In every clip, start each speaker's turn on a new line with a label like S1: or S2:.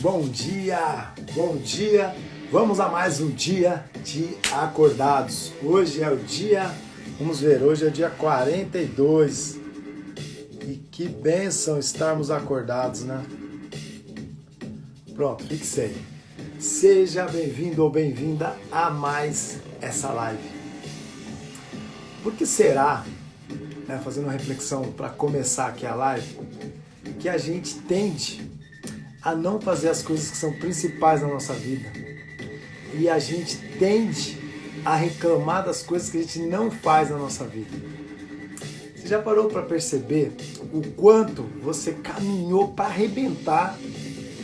S1: bom dia, bom dia. Vamos a mais um dia de acordados. Hoje é o dia, vamos ver, hoje é o dia 42. E que bênção estarmos acordados, né? Pronto, fixei. Seja bem-vindo ou bem-vinda a mais essa live. Por que será, fazendo uma reflexão para começar aqui a live, que a gente tende a não fazer as coisas que são principais na nossa vida. E a gente tende a reclamar das coisas que a gente não faz na nossa vida. Você já parou para perceber o quanto você caminhou para arrebentar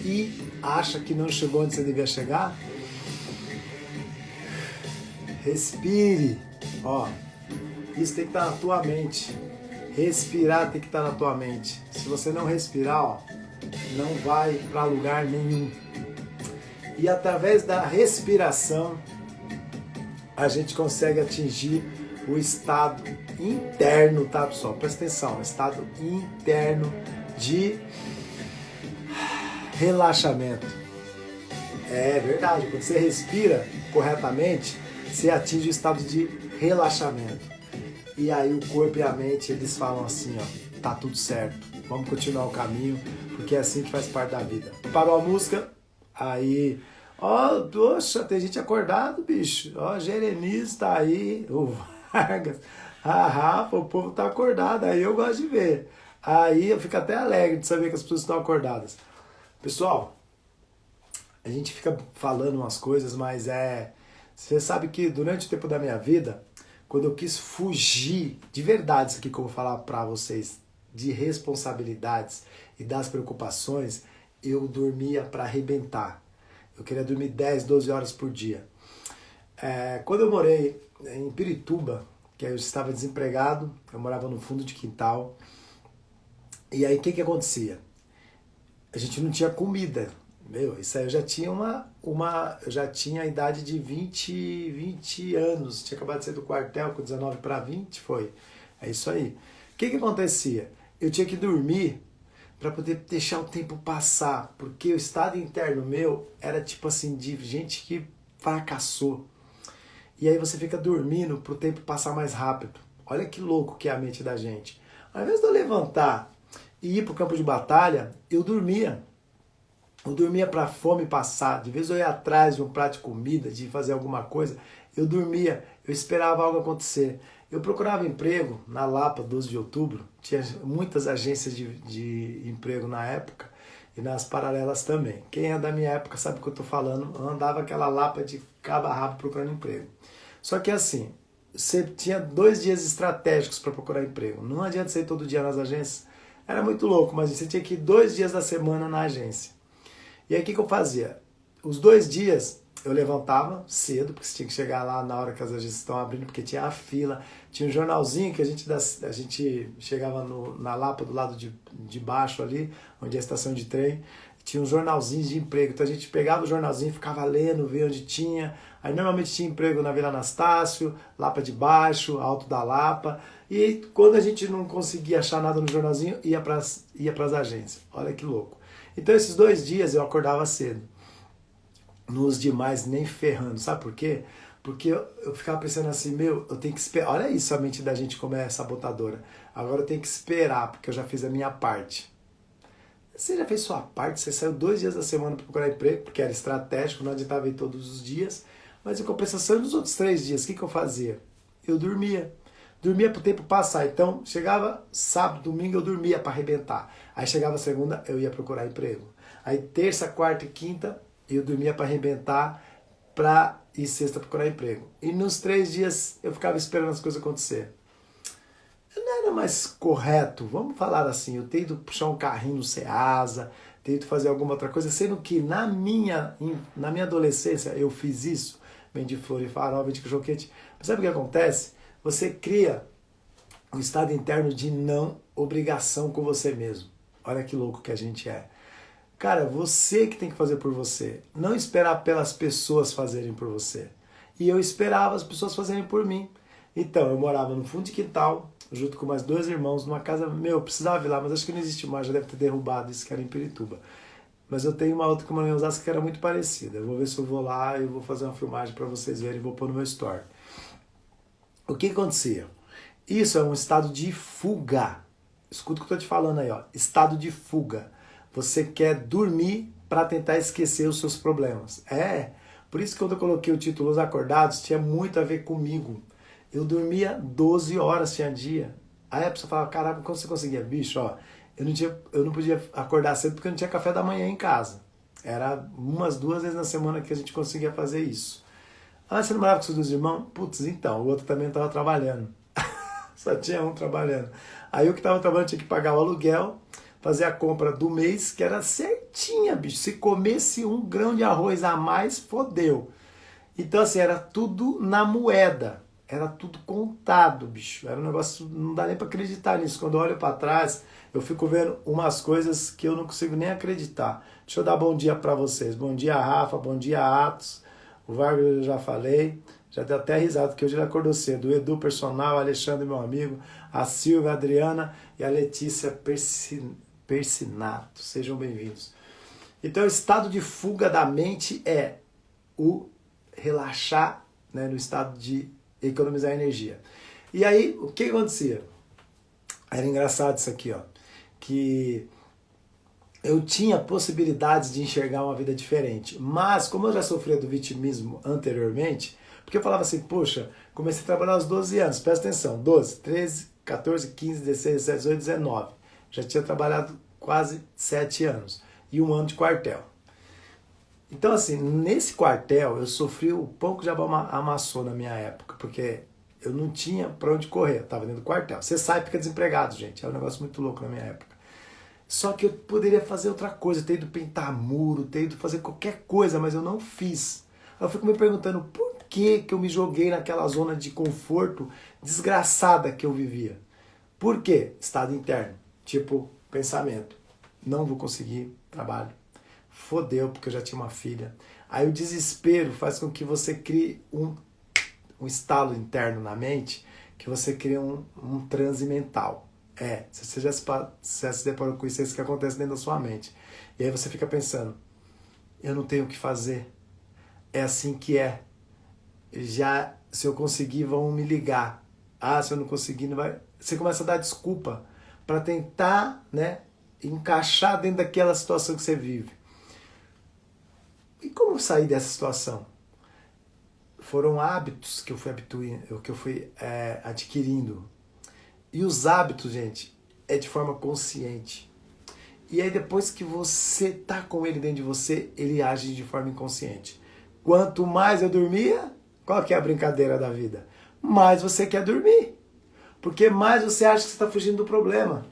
S1: e acha que não chegou onde você devia chegar? Respire. Isso tem que estar na tua mente. Respirar tem que estar na tua mente. Se você não respirar, não vai para lugar nenhum. E através da respiração, a gente consegue atingir o estado interno, tá, pessoal? Presta atenção, estado interno de relaxamento. É verdade, quando você respira corretamente, você atinge o estado de relaxamento. E aí o corpo e a mente, eles falam assim, tá tudo certo, vamos continuar o caminho, porque é assim que faz parte da vida. Parou a música, aí, poxa, tem gente acordado, bicho, Jeremias tá aí, o Vargas, Rafa, o povo tá acordado, aí eu gosto de ver. Aí eu fico até alegre de saber que as pessoas estão acordadas. Pessoal, a gente fica falando umas coisas, mas você sabe que durante o tempo da minha vida, quando eu quis fugir, de verdade, isso aqui que eu vou falar pra vocês, de responsabilidades e das preocupações, eu dormia pra arrebentar. Eu queria dormir 10, 12 horas por dia. Quando eu morei em Pirituba, que eu estava desempregado, eu morava no fundo de quintal, e aí o que acontecia? A gente não tinha comida. Isso aí eu já tinha eu já tinha a idade de 20 anos, tinha acabado de sair do quartel com 19 para 20, foi. É isso aí. O que acontecia? Eu tinha que dormir para poder deixar o tempo passar, porque o estado interno meu era tipo assim, de gente que fracassou. E aí você fica dormindo para o tempo passar mais rápido. Olha que louco que é a mente da gente. Ao invés de eu levantar e ir para o campo de batalha, eu dormia. Eu dormia para a fome passar. De vez eu ia atrás de um prato de comida, de fazer alguma coisa, eu dormia, eu esperava algo acontecer. Eu procurava emprego na Lapa, 12 de outubro, tinha muitas agências de emprego na época e nas paralelas também. Quem é da minha época sabe o que eu estou falando, eu andava aquela Lapa de cabo a rabo procurando emprego. Só que assim, você tinha 2 dias estratégicos para procurar emprego. Não adianta você ir todo dia nas agências, era muito louco, mas você tinha que ir 2 dias da semana na agência. E aí o que eu fazia? Os 2 dias eu levantava cedo, porque você tinha que chegar lá na hora que as agências estão abrindo, porque tinha a fila, tinha um jornalzinho que a gente chegava na Lapa do lado de baixo ali, onde é a estação de trem, tinha uns jornalzinhos de emprego, então a gente pegava o jornalzinho, ficava lendo, via onde tinha, aí normalmente tinha emprego na Vila Anastácio, Lapa de Baixo, Alto da Lapa, e quando a gente não conseguia achar nada no jornalzinho, ia para as agências. Olha que louco. Então esses 2 dias eu acordava cedo. Nos demais nem ferrando. Sabe por quê? Porque eu ficava pensando assim, eu tenho que esperar. Olha isso, a mente da gente como é sabotadora. Agora eu tenho que esperar, porque eu já fiz a minha parte. Você já fez sua parte, você saiu 2 dias da semana para procurar emprego, porque era estratégico, não adiantava ir todos os dias. Mas em compensação, nos outros 3 dias, o que eu fazia? Eu dormia. Dormia para o tempo passar. Então, chegava sábado, domingo, eu dormia para arrebentar. Aí chegava segunda, eu ia procurar emprego. Aí terça, quarta e quinta, eu dormia para arrebentar, e sexta procurar emprego. E nos 3 dias, eu ficava esperando as coisas acontecer. Não era mais correto, vamos falar assim, eu tento puxar um carrinho no Ceasa, tento fazer alguma outra coisa, sendo que na minha adolescência eu fiz isso, vendi flor e farol, vendi cachorro-quente. Mas sabe o que acontece? Você cria um estado interno de não obrigação com você mesmo. Olha que louco que a gente é. Cara, você que tem que fazer por você. Não esperar pelas pessoas fazerem por você. E eu esperava as pessoas fazerem por mim. Então, eu morava no fundo de quintal, junto com mais 2 irmãos, numa casa, eu precisava ir lá, mas acho que não existe mais, já deve ter derrubado isso, que era em Pirituba. mas eu tenho uma outra que eu morei em Osasco que era muito parecida. Eu vou ver se eu vou lá e vou fazer uma filmagem para vocês verem e vou pôr no meu story. O que acontecia? Isso é um estado de fuga. Escuta o que eu estou te falando aí, ó. Estado de fuga. Você quer dormir para tentar esquecer os seus problemas. Por isso que quando eu coloquei o título Os Acordados, tinha muito a ver comigo. Eu dormia 12 horas, tinha dia. Aí a pessoa falava, caraca, como você conseguia? Bicho, ó, eu não podia acordar cedo porque eu não tinha café da manhã em casa. Era umas 2 vezes na semana que a gente conseguia fazer isso. Ah, você não morava com seus 2 irmãos? Putz, então, o outro também estava trabalhando. Só tinha um trabalhando. Aí o que estava trabalhando tinha que pagar o aluguel, fazer a compra do mês, que era certinha, bicho. Se comesse 1 grão de arroz a mais, fodeu. Então, assim, era tudo na moeda. Era tudo contado, bicho. Era um negócio, não dá nem para acreditar nisso. Quando eu olho para trás, eu fico vendo umas coisas que eu não consigo nem acreditar. Deixa eu dar bom dia para vocês. Bom dia, Rafa. Bom dia, Atos. O Vargas eu já falei. Já deu até risada, que hoje ele acordou cedo. O Edu Personal, Alexandre, meu amigo, a Silvia, a Adriana e a Letícia Persinato. Sejam bem-vindos. Então, o estado de fuga da mente é o relaxar, né, no estado de economizar energia. E aí, o que acontecia? Era engraçado isso aqui, ó, que eu tinha possibilidades de enxergar uma vida diferente, mas como eu já sofria do vitimismo anteriormente, porque eu falava assim, poxa, comecei a trabalhar aos 12 anos, presta atenção, 12, 13, 14, 15, 16, 17, 18, 19, já tinha trabalhado quase 7 anos e 1 ano de quartel. Então, assim, nesse quartel eu sofri o pão que o diabo amassou na minha época, porque eu não tinha pra onde correr, eu tava dentro do quartel. Você sai e fica desempregado, gente, é um negócio muito louco na minha época. Só que eu poderia fazer outra coisa, ter ido pintar muro, ter ido fazer qualquer coisa, mas eu não fiz. Eu fico me perguntando por que eu me joguei naquela zona de conforto desgraçada que eu vivia. Por quê? Estado interno, tipo pensamento. Não vou conseguir trabalho. Fodeu, porque eu já tinha uma filha. Aí o desespero faz com que você crie um estalo interno na mente, que você cria um transe mental. Se você já se deparou com isso, é isso que acontece dentro da sua mente. E aí você fica pensando, eu não tenho o que fazer. É assim que é. Já, se eu conseguir, vão me ligar. Ah, se eu não conseguir, não vai... Você começa a dar desculpa para tentar, né, encaixar dentro daquela situação que você vive. E como sair dessa situação? Foram hábitos que eu fui adquirindo. E os hábitos, gente, é de forma consciente. E aí depois que você tá com ele dentro de você, ele age de forma inconsciente. Quanto mais eu dormia, qual que é a brincadeira da vida? Mais você quer dormir. Porque mais você acha que você está fugindo do problema.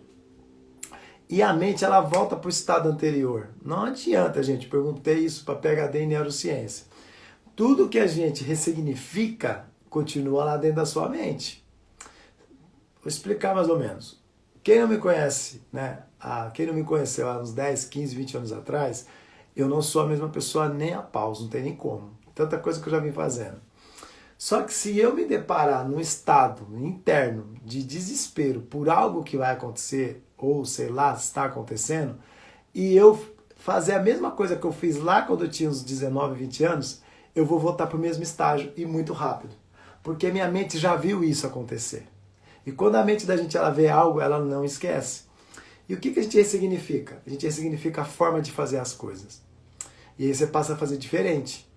S1: E a mente, ela volta para o estado anterior. Não adianta, gente. Perguntei isso para PhD em neurociência. Tudo que a gente ressignifica continua lá dentro da sua mente. Vou explicar mais ou menos. Quem não me conhece, né? Quem não me conheceu há uns 10, 15, 20 anos atrás, eu não sou a mesma pessoa nem a paus, não tem nem como. Tanta coisa que eu já vim fazendo. Só que se eu me deparar num estado interno de desespero por algo que vai acontecer, ou sei lá, está acontecendo, e eu fazer a mesma coisa que eu fiz lá quando eu tinha uns 19, 20 anos, eu vou voltar para o mesmo estágio e muito rápido. Porque minha mente já viu isso acontecer. E quando a mente da gente ela vê algo, ela não esquece. E o que a gente ressignifica? A gente ressignifica a forma de fazer as coisas. E aí você passa a fazer diferente.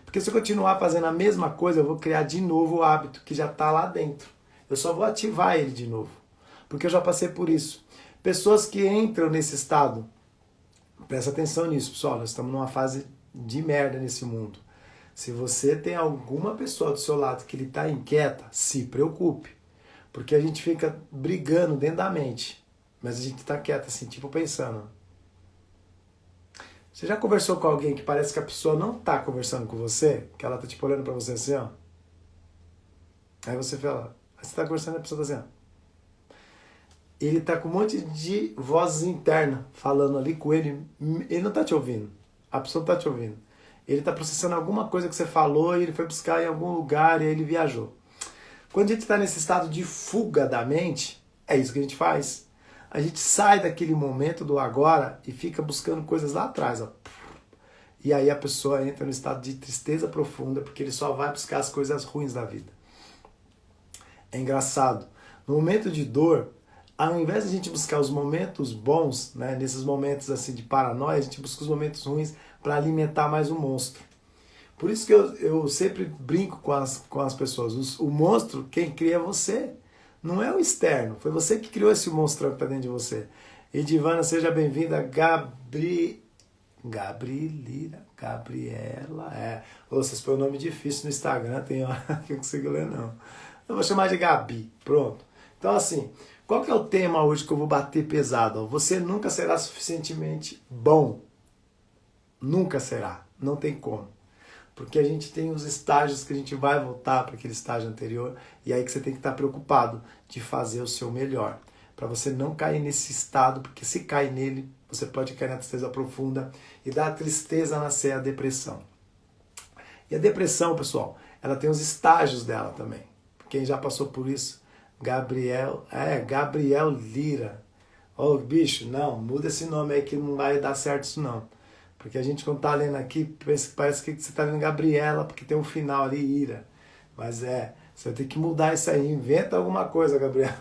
S1: Porque se eu continuar fazendo a mesma coisa, eu vou criar de novo o hábito que já está lá dentro. Eu só vou ativar ele de novo. Porque eu já passei por isso. Pessoas que entram nesse estado, presta atenção nisso, pessoal, nós estamos numa fase de merda nesse mundo. Se você tem alguma pessoa do seu lado que ele está inquieta, se preocupe. Porque a gente fica brigando dentro da mente. Mas a gente está quieto assim, tipo pensando. Você já conversou com alguém que parece que a pessoa não está conversando com você? Que ela está tipo olhando para você assim, ó. Aí você fala, você está conversando e a pessoa está assim, ó. Ele está com um monte de vozes internas falando ali com ele. Ele não está te ouvindo. A pessoa não está te ouvindo. Ele está processando alguma coisa que você falou e ele foi buscar em algum lugar e aí ele viajou. Quando a gente está nesse estado de fuga da mente, é isso que a gente faz. a gente sai daquele momento do agora e fica buscando coisas lá atrás, ó. E aí a pessoa entra no estado de tristeza profunda, porque ele só vai buscar as coisas ruins da vida. É engraçado. No momento de dor, ao invés de a gente buscar os momentos bons, né, nesses momentos assim de paranoia, a gente busca os momentos ruins para alimentar mais o monstro. Por isso que eu sempre brinco com as pessoas. O monstro, quem cria é você. Não é o externo. Foi você que criou esse monstrão que está dentro de você. Edivana, seja bem-vinda. Gabriela. Vocês põem um nome difícil no Instagram, tem hora que eu não consigo ler, não. Eu vou chamar de Gabi. Pronto. Então, assim, qual que é o tema hoje que eu vou bater pesado? Você nunca será suficientemente bom. Nunca será. Não tem como. Porque a gente tem os estágios que a gente vai voltar para aquele estágio anterior, e aí que você tem que estar preocupado de fazer o seu melhor, para você não cair nesse estado, porque se cair nele, você pode cair na tristeza profunda, e da tristeza nascer a depressão. E a depressão, pessoal, ela tem os estágios dela também. Quem já passou por isso? Gabriel Lira. Ô, bicho, não, muda esse nome aí que não vai dar certo isso não. Porque a gente, quando tá lendo aqui, parece que você tá lendo Gabriela, porque tem um final ali, Ira. Mas você tem que mudar isso aí, inventa alguma coisa, Gabriela.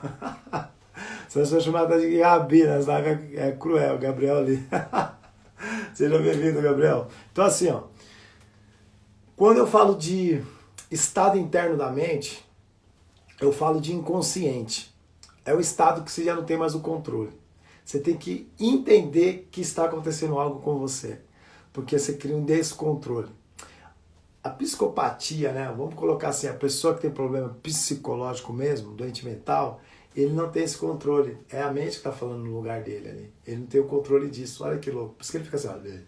S1: Você vai ser chamada de Gabi, nas lives é cruel, Gabriel ali. Seja bem-vindo, Gabriel. Então assim, ó, quando eu falo de estado interno da mente, eu falo de inconsciente. É o estado que você já não tem mais o controle. Você tem que entender que está acontecendo algo com você, porque você cria um descontrole. A psicopatia, né? Vamos colocar assim, a pessoa que tem problema psicológico mesmo, doente mental, ele não tem esse controle. É a mente que está falando no lugar dele ali. Ele não tem o controle disso. Olha que louco. Por isso que ele fica assim, olha.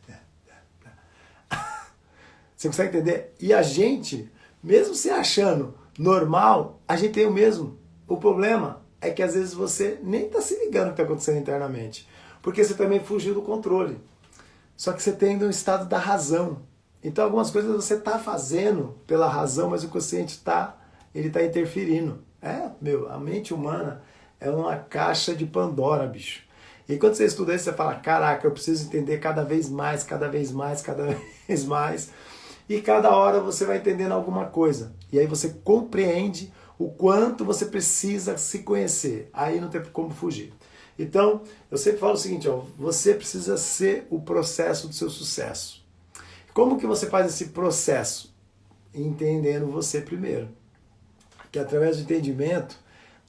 S1: Você consegue entender? E a gente, mesmo se achando normal, a gente tem o mesmo. O problema é que às vezes você nem está se ligando o que está acontecendo internamente. Porque você também fugiu do controle. Só que você tem ainda um estado da razão. Então algumas coisas você está fazendo pela razão, mas o consciente ele tá interferindo. A mente humana é uma caixa de Pandora, bicho. E quando você estuda isso, você fala, caraca, eu preciso entender cada vez mais, cada vez mais, cada vez mais. E cada hora você vai entendendo alguma coisa. E aí você compreende o quanto você precisa se conhecer. Aí não tem como fugir. Então, eu sempre falo o seguinte, ó, você precisa ser o processo do seu sucesso. Como que você faz esse processo? Entendendo você primeiro. Que através do entendimento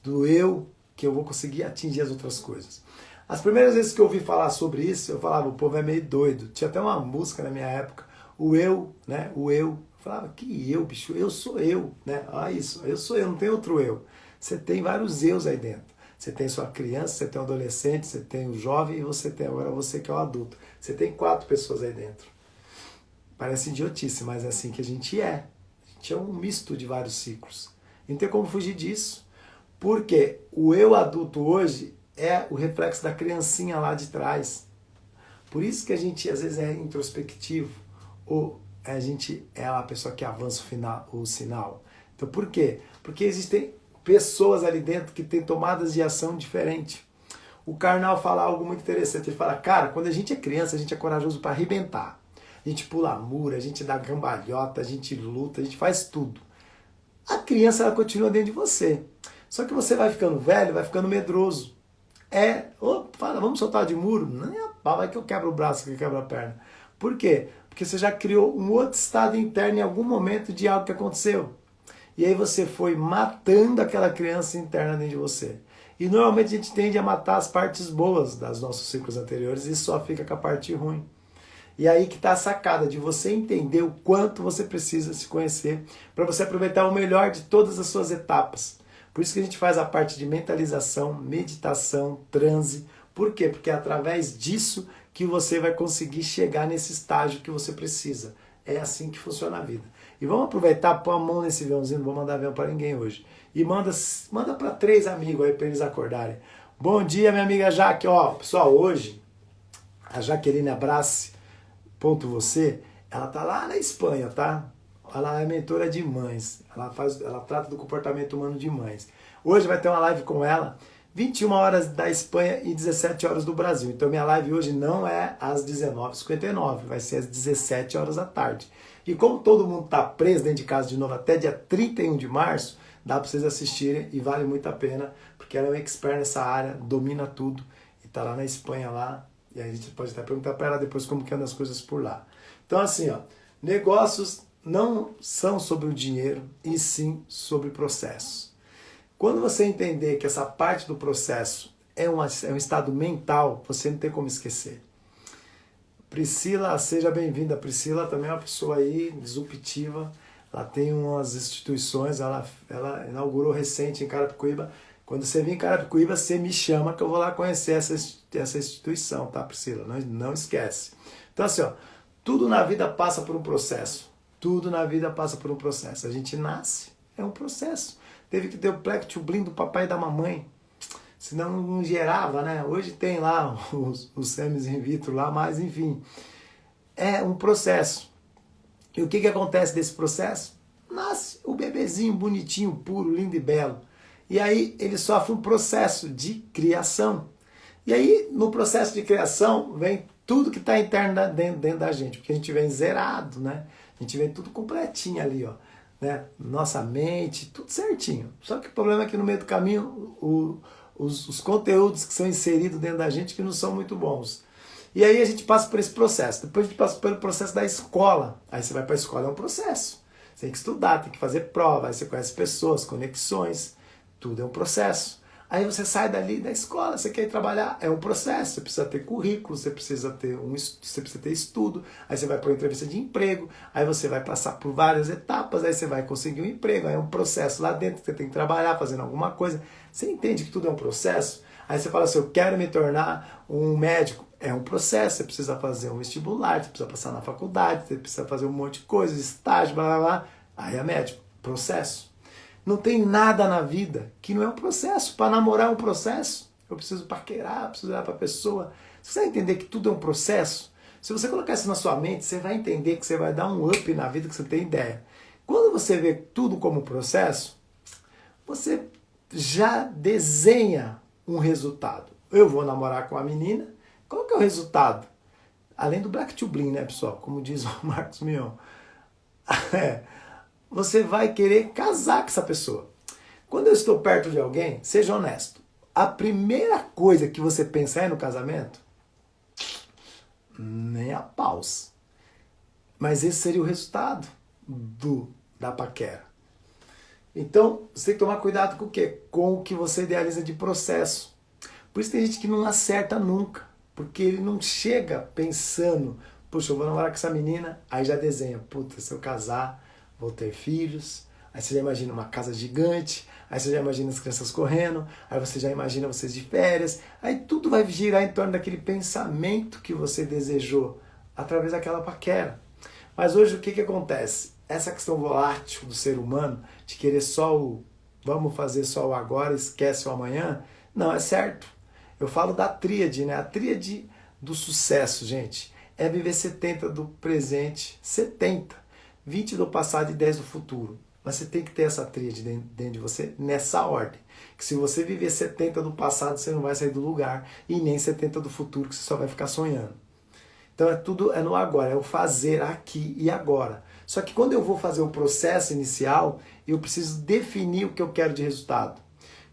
S1: do eu, que eu vou conseguir atingir as outras coisas. As primeiras vezes que eu ouvi falar sobre isso, eu falava, o povo é meio doido. Tinha até uma música na minha época, o eu, né? O eu. Eu falava, que eu, bicho? Eu sou eu, né? Isso, eu sou eu, não tem outro eu. Você tem vários eus aí dentro. Você tem sua criança, você tem o adolescente, você tem o jovem e você tem agora você que é o adulto. Você tem 4 pessoas aí dentro. Parece idiotice, mas é assim que a gente é. A gente é um misto de vários ciclos. Não tem como fugir disso. Porque o eu adulto hoje é o reflexo da criancinha lá de trás. Por isso que a gente às vezes é introspectivo. Ou a gente é a pessoa que avança o sinal. Então por quê? Porque existem pessoas ali dentro que têm tomadas de ação diferentes. O Karnal fala algo muito interessante. Ele fala, cara, quando a gente é criança, a gente é corajoso para arrebentar. A gente pula muro, a gente dá cambalhota, a gente luta, a gente faz tudo. A criança, ela continua dentro de você. Só que você vai ficando velho, vai ficando medroso. Fala, vamos soltar de muro? Não é pau, vai que eu quebro o braço, que eu quebro a perna. Por quê? Porque você já criou um outro estado interno em algum momento de algo que aconteceu. E aí você foi matando aquela criança interna dentro de você. E normalmente a gente tende a matar as partes boas das nossos ciclos anteriores e só fica com a parte ruim. E aí que está a sacada de você entender o quanto você precisa se conhecer para você aproveitar o melhor de todas as suas etapas. Por isso que a gente faz a parte de mentalização, meditação, transe. Por quê? Porque é através disso que você vai conseguir chegar nesse estágio que você precisa. É assim que funciona a vida. E vamos aproveitar, pôr a mão nesse aviãozinho, não vou mandar avião para ninguém hoje. E manda para 3 amigos aí para eles acordarem. Bom dia, minha amiga Jaque. Ó, pessoal, hoje a Jaqueline Abrace, você, ela tá lá na Espanha, tá? Ela é mentora de mães. Ela trata do comportamento humano de mães. Hoje vai ter uma live com ela 21 horas da Espanha e 17 horas do Brasil. Então minha live hoje não é às 19h59, vai ser às 17 horas da tarde. E como todo mundo está preso dentro de casa de novo até dia 31 de março, dá para vocês assistirem e vale muito a pena, porque ela é uma expert nessa área, domina tudo e está lá na Espanha lá. E aí a gente pode até perguntar para ela depois como que andam as coisas por lá. Então assim, ó, negócios não são sobre o dinheiro, e sim sobre processos. Quando você entender que essa parte do processo é um estado mental, você não tem como esquecer. Priscila, seja bem-vinda. Priscila também é uma pessoa aí disruptiva. Ela tem umas instituições, ela inaugurou recente em Carapicuíba. Quando você vir em Carapicuíba, você me chama que eu vou lá conhecer essa instituição, tá, Priscila? Não esquece. Então assim, ó, tudo na vida passa por um processo. Tudo na vida passa por um processo. A gente nasce, é um processo. Teve que ter o Plektublim do papai e da mamãe. Senão não gerava, né? Hoje tem lá os semes in vitro lá, mas enfim. É um processo. E o que acontece desse processo? Nasce o bebezinho bonitinho, puro, lindo e belo. E aí ele sofre um processo de criação. E aí no processo de criação vem tudo que está interno dentro da gente. Porque a gente vem zerado, né? A gente vem tudo completinho ali, ó. Né? Nossa mente, tudo certinho. Só que o problema é que no meio do caminho os conteúdos que são inseridos dentro da gente que não são muito bons. E aí a gente passa por esse processo. Depois a gente passa pelo processo da escola. Aí você vai para a escola, é um processo. Você tem que estudar, tem que fazer prova, aí você conhece pessoas, conexões, tudo é um processo. Aí você sai dali da escola, você quer ir trabalhar, é um processo. Você precisa ter currículo, você precisa ter estudo, aí você vai para uma entrevista de emprego, aí você vai passar por várias etapas, aí você vai conseguir um emprego, aí é um processo lá dentro, você tem que trabalhar fazendo alguma coisa. Você entende que tudo é um processo? Aí você fala assim, eu quero me tornar um médico. É um processo, você precisa fazer um vestibular, você precisa passar na faculdade, você precisa fazer um monte de coisa, estágio, blá blá blá. Aí é médico, processo. Não tem nada na vida que não é um processo. Para namorar é um processo. Eu preciso paquerar, preciso olhar para a pessoa. Você vai entender que tudo é um processo? Se você colocar isso na sua mente, você vai entender que você vai dar um up na vida que você tem ideia. Quando você vê tudo como processo, você já desenha um resultado. Eu vou namorar com a menina, qual que é o resultado? Além do Plektublim, né, pessoal? Como diz o Marcos Mion. Você vai querer casar com essa pessoa. Quando eu estou perto de alguém, seja honesto. A primeira coisa que você pensa é no casamento? Nem a paus. Mas esse seria o resultado da paquera. Então, você tem que tomar cuidado com o quê? Com o que você idealiza de processo. Por isso tem gente que não acerta nunca. Porque ele não chega pensando, puxa, eu vou namorar com essa menina, aí já desenha, puta, se eu casar, vou ter filhos, aí você já imagina uma casa gigante, aí você já imagina as crianças correndo, aí você já imagina vocês de férias, aí tudo vai girar em torno daquele pensamento que você desejou, através daquela paquera. Mas hoje o que acontece? Essa questão volátil do ser humano, de querer só vamos fazer só o agora, esquece o amanhã, não é certo. Eu falo da tríade, né? A tríade do sucesso, gente, é viver 70 do presente, 70, 20 do passado e 10 do futuro. Mas você tem que ter essa tríade dentro de você, nessa ordem. Que se você viver 70 do passado, você não vai sair do lugar, e nem 70 do futuro, que você só vai ficar sonhando. Então tudo é no agora, é o fazer aqui e agora. Só que quando eu vou fazer o processo inicial, eu preciso definir o que eu quero de resultado.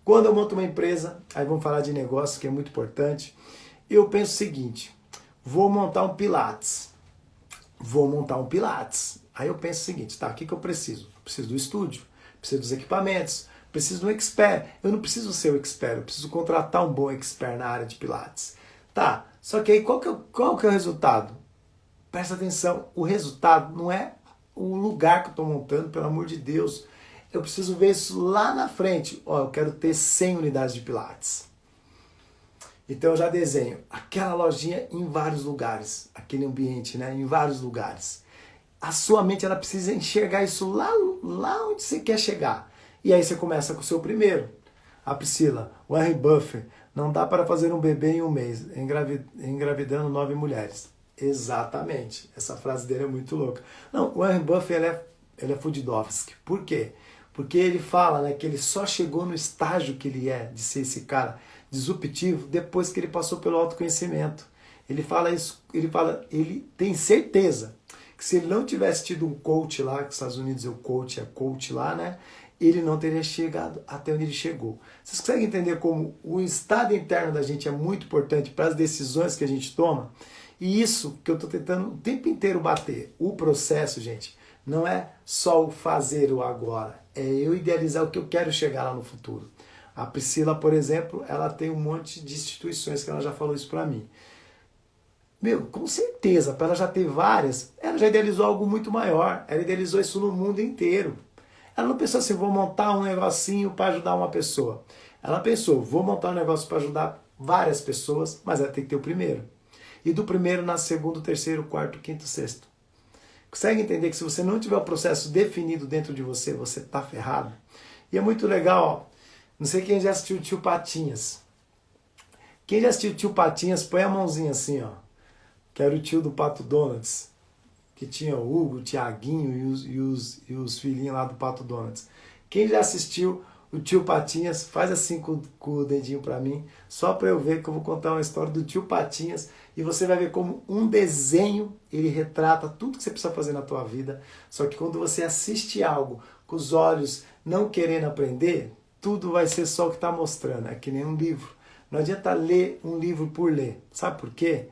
S1: Quando eu monto uma empresa, aí vamos falar de negócio, que é muito importante, eu penso o seguinte, vou montar um Pilates. Aí eu penso o seguinte, tá, o que eu preciso? Preciso do estúdio, preciso dos equipamentos, preciso de um expert. Eu não preciso ser o expert, eu preciso contratar um bom expert na área de Pilates. Tá, só que aí qual que é o resultado? Presta atenção, o resultado não é o lugar que eu estou montando, pelo amor de Deus. Eu preciso ver isso lá na frente. Ó, eu quero ter 100 unidades de Pilates. Então eu já desenho aquela lojinha em vários lugares, aquele ambiente, né, em vários lugares. A sua mente ela precisa enxergar isso lá onde você quer chegar. E aí você começa com o seu primeiro. A Priscila, o Warren Buffett, não dá para fazer um bebê em um mês, engravidando 9 mulheres. Exatamente. Essa frase dele é muito louca. Não, o Warren Buffett ele é Fudidovski. Por quê? Porque ele fala, né, que ele só chegou no estágio que ele é, de ser esse cara disruptivo, depois que ele passou pelo autoconhecimento. Ele fala isso, ele tem certeza que se ele não tivesse tido um coach lá, que nos Estados Unidos o coach é coach lá, né, ele não teria chegado até onde ele chegou. Vocês conseguem entender como o estado interno da gente é muito importante para as decisões que a gente toma? E isso que eu estou tentando o tempo inteiro bater. O processo, gente, não é só o fazer o agora. É eu idealizar o que eu quero chegar lá no futuro. A Priscila, por exemplo, ela tem um monte de instituições que ela já falou isso para mim. Meu, com certeza, para ela já ter várias, ela já idealizou algo muito maior. Ela idealizou isso no mundo inteiro. Ela não pensou assim, vou montar um negocinho para ajudar uma pessoa. Ela pensou, vou montar um negócio para ajudar várias pessoas, mas ela tem que ter o primeiro. E do primeiro nasce segundo, terceiro, quarto, quinto, sexto. Consegue entender que se você não tiver o processo definido dentro de você, você tá ferrado? E é muito legal, ó. Não sei quem já assistiu o Tio Patinhas. Quem já assistiu o Tio Patinhas, põe a mãozinha assim, ó. Que era o tio do Pato Donuts. Que tinha o Hugo, o Tiaguinho e os filhinhos lá do Pato Donuts. Quem já assistiu o Tio Patinhas, faz assim com o dedinho para mim, só para eu ver que eu vou contar uma história do Tio Patinhas e você vai ver como um desenho, ele retrata tudo que você precisa fazer na tua vida, só que quando você assiste algo com os olhos não querendo aprender, tudo vai ser só o que está mostrando, é que nem um livro. Não adianta ler um livro por ler, sabe por quê?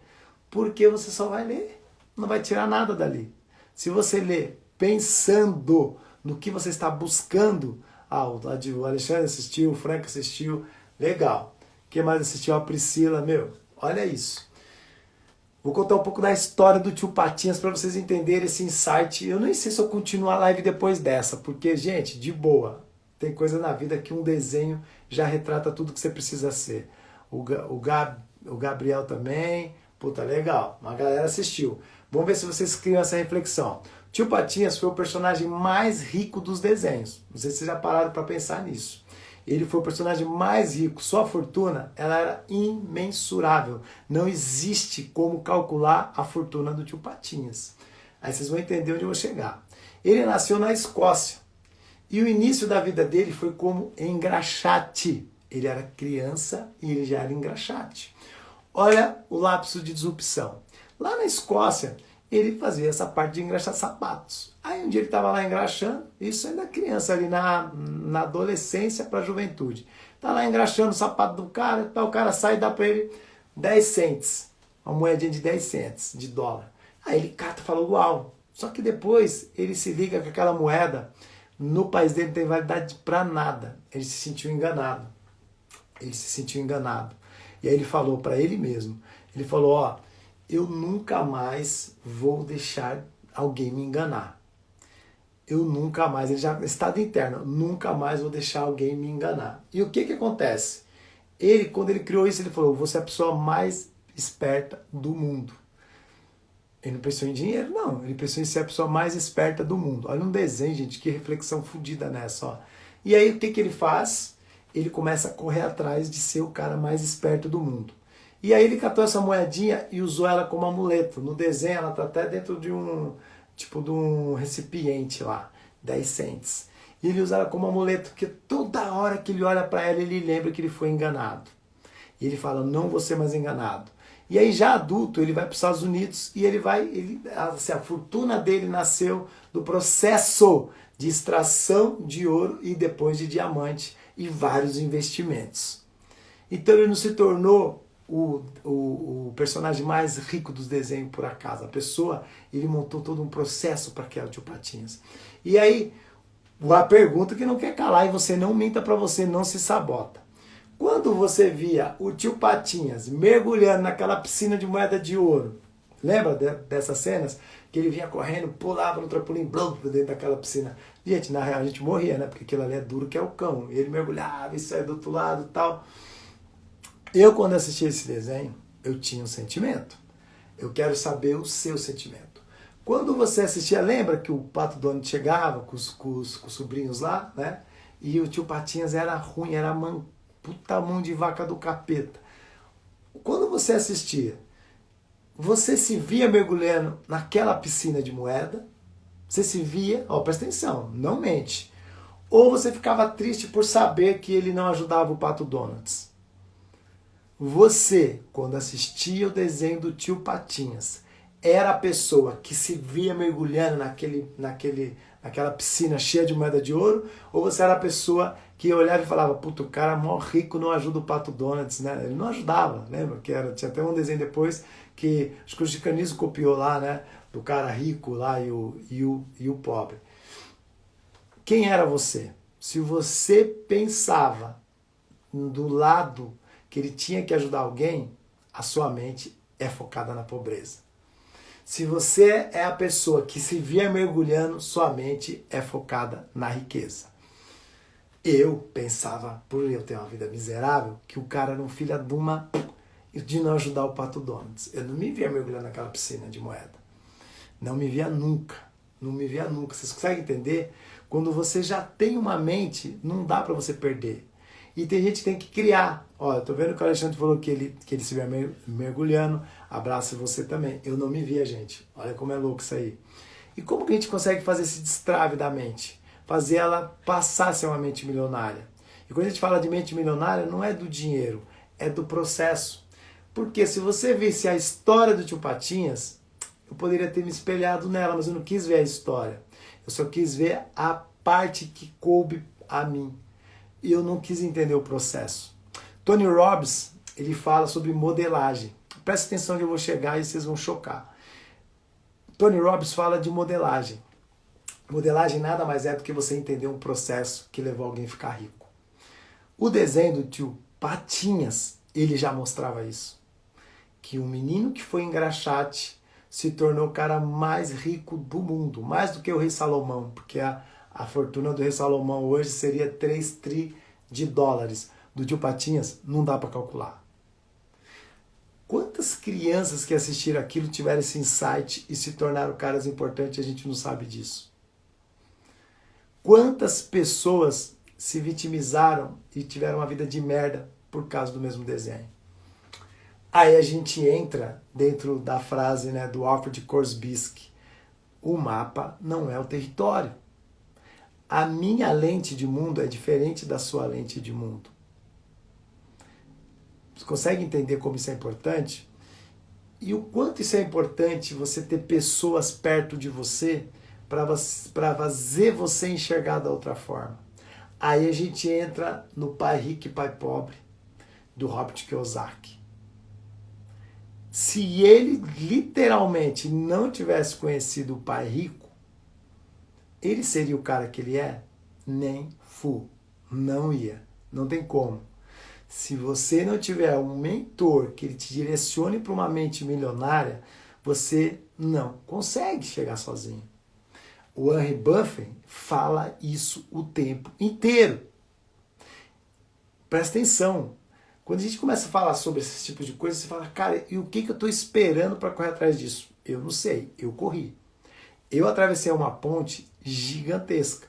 S1: Porque você só vai ler, não vai tirar nada dali. Se você ler pensando no que você está buscando, o Alexandre assistiu, o Frank assistiu, legal. Quem mais assistiu? A Priscila, meu, olha isso. Vou contar um pouco da história do Tio Patinhas para vocês entenderem esse insight. Eu nem sei se eu continuo a live depois dessa, porque, gente, de boa, tem coisa na vida que um desenho já retrata tudo que você precisa ser. O Gabriel também, puta, legal, uma galera assistiu. Vamos ver se vocês criam essa reflexão. Tio Patinhas foi o personagem mais rico dos desenhos. Não sei se vocês já pararam para pensar nisso. Ele foi o personagem mais rico. Sua fortuna, ela era imensurável. Não existe como calcular a fortuna do Tio Patinhas. Aí vocês vão entender onde eu vou chegar. Ele nasceu na Escócia. E o início da vida dele foi como engraxate. Ele era criança e ele já era engraxate. Olha o lapso de disrupção. Lá na Escócia, ele fazia essa parte de engraxar sapatos. Aí um dia ele estava lá engraxando, isso ainda criança ali na adolescência para a juventude. Tá lá engraxando o sapato do cara, o cara sai e dá para ele 10 cents, uma moedinha de 10 cents de dólar. Aí ele cata e fala, uau. Só que depois ele se liga que aquela moeda no país dele não tem validade para nada. Ele se sentiu enganado. E aí ele falou para ele mesmo, ele falou, ó, eu nunca mais vou deixar alguém me enganar. Eu nunca mais, ele já estado interno, nunca mais vou deixar alguém me enganar. E o que acontece? Ele, quando ele criou isso, ele falou, você é a pessoa mais esperta do mundo. Ele não pensou em dinheiro, não. Ele pensou em ser a pessoa mais esperta do mundo. Olha um desenho, gente, que reflexão fodida nessa, ó. E aí o que ele faz? Ele começa a correr atrás de ser o cara mais esperto do mundo. E aí ele catou essa moedinha e usou ela como amuleto. No desenho ela está até dentro de um recipiente lá, 10 cents. E ele usa ela como amuleto, porque toda hora que ele olha para ela, ele lembra que ele foi enganado. E ele fala, não vou ser mais enganado. E aí já adulto, ele vai para os Estados Unidos e assim, a fortuna dele nasceu do processo de extração de ouro e depois de diamante e vários investimentos. Então ele não se tornou o personagem mais rico dos desenhos por acaso. A pessoa, ele montou todo um processo para aquela Tio Patinhas. E aí, a pergunta que não quer calar, e você não minta para você, não se sabota. Quando você via o Tio Patinhas mergulhando naquela piscina de moeda de ouro, lembra dessas cenas? Que ele vinha correndo, pulava no trampolim, blum, dentro daquela piscina. Gente, na real a gente morria, né? Porque aquilo ali é duro que é o cão. E ele mergulhava e saia do outro lado e tal. Eu, quando assisti esse desenho, eu tinha um sentimento. Eu quero saber o seu sentimento. Quando você assistia, lembra que o Pato Donald chegava com os sobrinhos lá, né? E o Tio Patinhas era ruim, era puta mão de vaca do capeta. Quando você assistia, você se via mergulhando naquela piscina de moeda, você se via, ó, presta atenção, não mente. Ou você ficava triste por saber que ele não ajudava o Pato Donald? Você, quando assistia o desenho do Tio Patinhas, era a pessoa que se via mergulhando naquela piscina cheia de moeda de ouro? Ou você era a pessoa que olhava e falava, puta, o cara mó rico não ajuda o Pato Donald, né? Ele não ajudava, lembra? Tinha até um desenho depois que acho que o Chicanismo copiou lá, né? Do cara rico lá e o pobre. Quem era você? Se você pensava do lado que ele tinha que ajudar alguém, a sua mente é focada na pobreza. Se você é a pessoa que se via mergulhando, sua mente é focada na riqueza. Eu pensava, por eu ter uma vida miserável, que o cara era um filho de não ajudar o Pato Donald. Eu não me via mergulhando naquela piscina de moeda. Não me via nunca. Não me via nunca. Vocês conseguem entender? Quando você já tem uma mente, não dá para você perder. E tem gente que tem que criar. Ó, eu tô vendo que o Alexandre falou que ele se via mergulhando. Abraço você também. Eu não me via, gente. Olha como é louco isso aí. E como que a gente consegue fazer esse destrave da mente? Fazer ela passar a ser uma mente milionária. E quando a gente fala de mente milionária, não é do dinheiro, é do processo. Porque se você visse a história do Tio Patinhas, eu poderia ter me espelhado nela, mas eu não quis ver a história. Eu só quis ver a parte que coube a mim. E eu não quis entender o processo. Tony Robbins, ele fala sobre modelagem. Presta atenção que eu vou chegar e vocês vão chocar. Tony Robbins fala de modelagem. Modelagem nada mais é do que você entender um processo que levou alguém a ficar rico. O desenho do Tio Patinhas, ele já mostrava isso. Que um menino que foi engraxate se tornou o cara mais rico do mundo. Mais do que o rei Salomão, porque a fortuna do rei Salomão hoje seria 3 tri de dólares. Do Tio Patinhas, não dá para calcular. Quantas crianças que assistiram aquilo tiveram esse insight e se tornaram caras importantes e a gente não sabe disso? Quantas pessoas se vitimizaram e tiveram uma vida de merda por causa do mesmo desenho? Aí a gente entra dentro da frase, né, do Alfred Korzybski. O mapa não é o território. A minha lente de mundo é diferente da sua lente de mundo. Você consegue entender como isso é importante? E o quanto isso é importante você ter pessoas perto de você para fazer você enxergar da outra forma. Aí a gente entra no Pai Rico e Pai Pobre, do Robert Kiyosaki. Se ele literalmente não tivesse conhecido o pai rico, ele seria o cara que ele é? Nem fu. Não ia. Não tem como. Se você não tiver um mentor que ele te direcione para uma mente milionária, você não consegue chegar sozinho. O Warren Buffett fala isso o tempo inteiro. Presta atenção. Quando a gente começa a falar sobre esse tipo de coisa, você fala, cara, e o que eu estou esperando para correr atrás disso? Eu não sei, eu corri. Eu atravessei uma ponte gigantesca.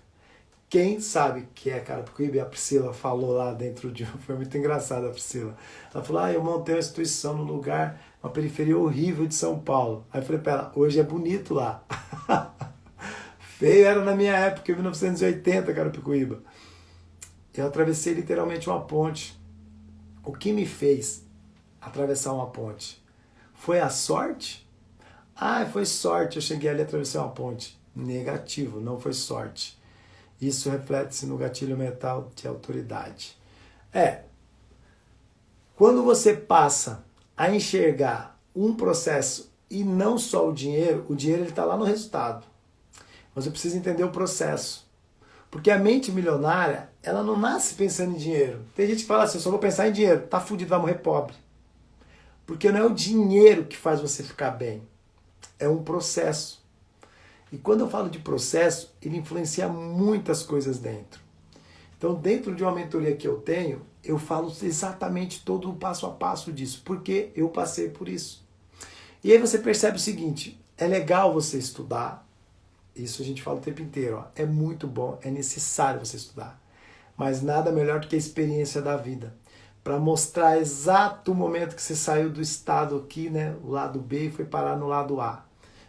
S1: Quem sabe que é Carapicuíba, e a Priscila falou lá dentro de... Foi muito engraçado a Priscila. Ela falou, eu montei uma instituição no lugar, uma periferia horrível de São Paulo. Aí eu falei para ela, hoje é bonito lá. Feio era na minha época, em 1980, Carapicuíba. Eu atravessei literalmente uma ponte. O que me fez atravessar uma ponte? Foi a sorte? Foi sorte, eu cheguei ali e atravessei uma ponte. Negativo, não foi sorte. Isso reflete-se no gatilho mental de autoridade. Quando você passa a enxergar um processo e não só o dinheiro ele está lá no resultado. Mas eu preciso entender o processo. Porque a mente milionária, ela não nasce pensando em dinheiro. Tem gente que fala assim, eu só vou pensar em dinheiro. Tá fudido, vai morrer pobre. Porque não é o dinheiro que faz você ficar bem. É um processo. E quando eu falo de processo, ele influencia muitas coisas dentro. Então, dentro de uma mentoria que eu tenho, eu falo exatamente todo o passo a passo disso. Porque eu passei por isso. E aí você percebe o seguinte, é legal você estudar. Isso a gente fala o tempo inteiro. É muito bom, é necessário você estudar. Mas nada melhor do que a experiência da vida. Para mostrar exato o momento que você saiu do estado aqui, né, o lado B, e foi parar no lado A.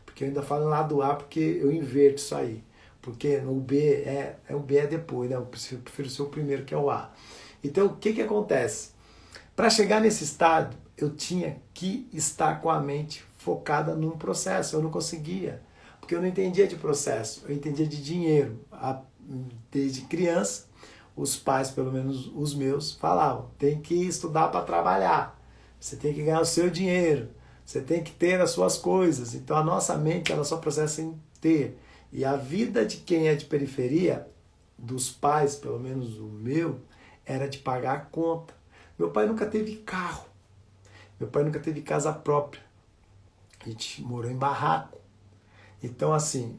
S1: Porque eu ainda falo no lado A porque eu inverto isso aí. porque o B o B é depois, né? Eu prefiro ser o primeiro, que é o A. Então, o que acontece? Para chegar nesse estado, eu tinha que estar com a mente focada num processo. Eu não conseguia, porque eu não entendia de processo, eu entendia de dinheiro. Desde criança, os pais, pelo menos os meus, falavam: tem que estudar para trabalhar, você tem que ganhar o seu dinheiro, você tem que ter as suas coisas. Então a nossa mente, ela só processa em ter. E a vida de quem é de periferia, dos pais, pelo menos o meu, era de pagar a conta. Meu pai nunca teve carro, meu pai nunca teve casa própria, a gente morou em barraco. Então, assim,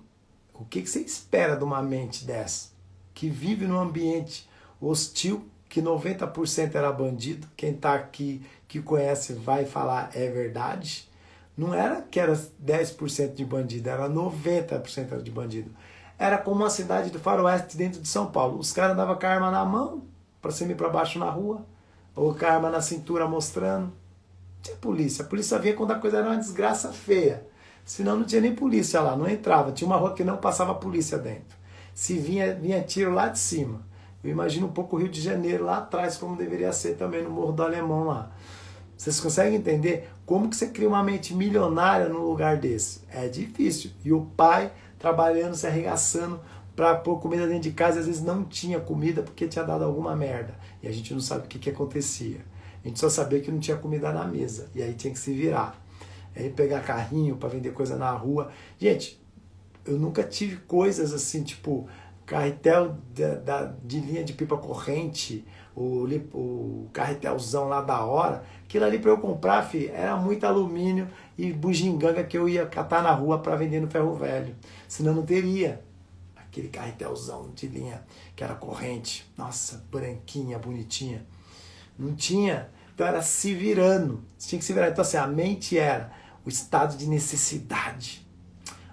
S1: o que você espera de uma mente dessa? Que vive num ambiente hostil, que 90% era bandido. Quem está aqui, que conhece, vai falar é verdade. Não era que era 10% de bandido, era 90% de bandido. Era como uma cidade do faroeste dentro de São Paulo. Os caras andavam com a arma na mão, para cima e para baixo na rua, ou com a arma na cintura mostrando. Tinha polícia. A polícia vinha quando a coisa era uma desgraça feia. Senão não tinha nem polícia lá, não entrava. Tinha uma rua que não passava polícia dentro. Se vinha tiro lá de cima. Eu imagino um pouco o Rio de Janeiro lá atrás, como deveria ser também no Morro do Alemão lá. Vocês conseguem entender como que você cria uma mente milionária num lugar desse? É difícil. E o pai trabalhando, se arregaçando para pôr comida dentro de casa, às vezes não tinha comida porque tinha dado alguma merda. E a gente não sabe o que acontecia. A gente só sabia que não tinha comida na mesa. E aí tinha que se virar. Aí pegar carrinho para vender coisa na rua. Gente, eu nunca tive coisas assim, tipo carretel de linha de pipa corrente, o carretelzão lá da hora. Aquilo ali para eu comprar, filho, era muito alumínio e bugiganga que eu ia catar na rua para vender no ferro velho. Senão não teria aquele carretelzão de linha que era corrente. Nossa, branquinha, bonitinha. Não tinha. Então era se virando. Você tinha que se virar. Então assim, a mente era o estado de necessidade.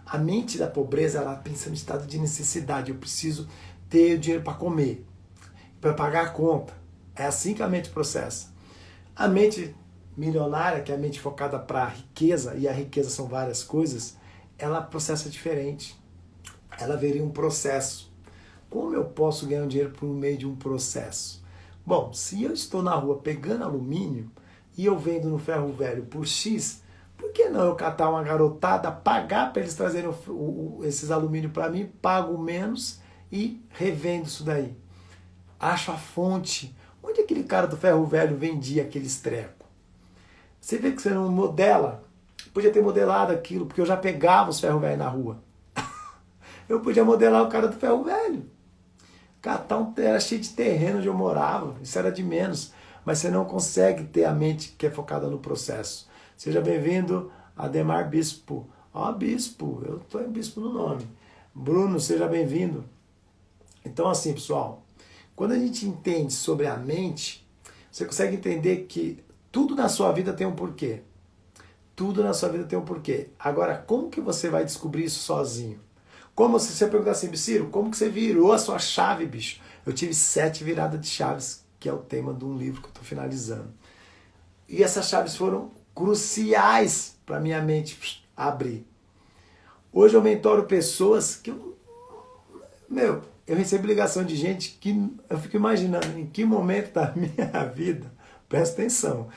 S1: A mente da pobreza, ela pensa no estado de necessidade. Eu preciso ter o dinheiro para comer, para pagar a conta. É assim que a mente processa. A mente milionária, que é a mente focada para a riqueza, e a riqueza são várias coisas, ela processa diferente. Ela veria um processo. Como eu posso ganhar dinheiro por meio de um processo? Bom, se eu estou na rua pegando alumínio e eu vendo no ferro velho por X, por que não eu catar uma garotada, pagar para eles trazerem esses alumínios para mim, pago menos e revendo isso daí? Acho a fonte. Onde aquele cara do ferro velho vendia aqueles trecos? Você vê que você não modela. Podia ter modelado aquilo, porque eu já pegava os ferro velho na rua. Eu podia modelar o cara do ferro velho. Catar era cheio de terreno onde eu morava, isso era de menos. Mas você não consegue ter a mente que é focada no processo. Seja bem-vindo, Ademar Bispo. Ó, Bispo, eu tô em Bispo no nome. Bruno, seja bem-vindo. Então assim, pessoal, quando a gente entende sobre a mente, você consegue entender que tudo na sua vida tem um porquê. Tudo na sua vida tem um porquê. Agora, como que você vai descobrir isso sozinho? Como se você perguntar assim, Ciro, como que você virou a sua chave, bicho? Eu tive 7 viradas de chaves, que é o tema de um livro que eu estou finalizando. E essas chaves foram cruciais para minha mente abrir. Hoje eu mentoro pessoas que eu recebo ligação de gente que eu fico imaginando em que momento da minha vida, presta atenção,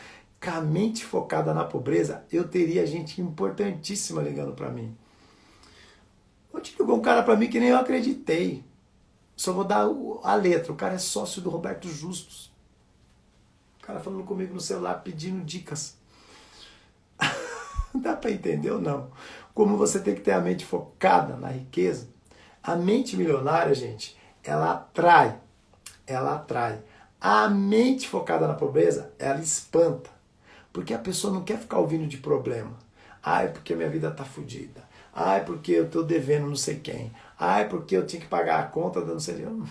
S1: com a mente focada na pobreza, eu teria gente importantíssima ligando para mim. Ontem ligou um cara para mim que nem eu acreditei. Só vou dar a letra. O cara é sócio do Roberto Justus. O cara falando comigo no celular, pedindo dicas. Dá para entender ou não? Como você tem que ter a mente focada na riqueza. A mente milionária, gente, ela atrai. Ela atrai. A mente focada na pobreza, ela espanta. Porque a pessoa não quer ficar ouvindo de problema. Ai, porque minha vida tá fodida. Ai, porque eu tô devendo não sei quem. Ai, porque eu tinha que pagar a conta da não sei quem.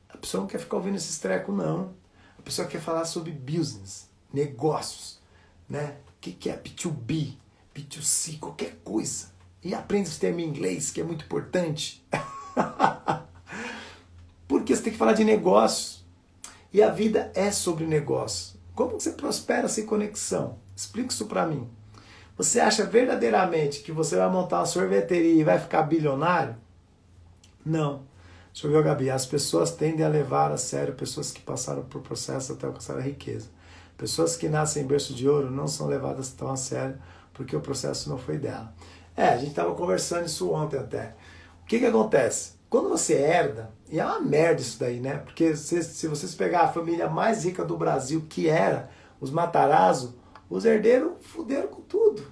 S1: A pessoa não quer ficar ouvindo esses trecos, não. A pessoa quer falar sobre business, negócios, né? O que é B2B, B2C, qualquer coisa. E aprende esse termo em inglês, que é muito importante. Porque você tem que falar de negócios. E a vida é sobre negócio. Como você prospera sem conexão? Explica isso pra mim. Você acha verdadeiramente que você vai montar uma sorveteria e vai ficar bilionário? Não. Deixa eu ver, Gabi. As pessoas tendem a levar a sério pessoas que passaram por processos até alcançar a riqueza. Pessoas que nascem em berço de ouro não são levadas tão a sério porque o processo não foi dela. A gente estava conversando isso ontem até. O que acontece? Quando você herda, e é uma merda isso daí, né? Porque se vocês pegar a família mais rica do Brasil, que era os Matarazzo, os herdeiros fuderam com tudo.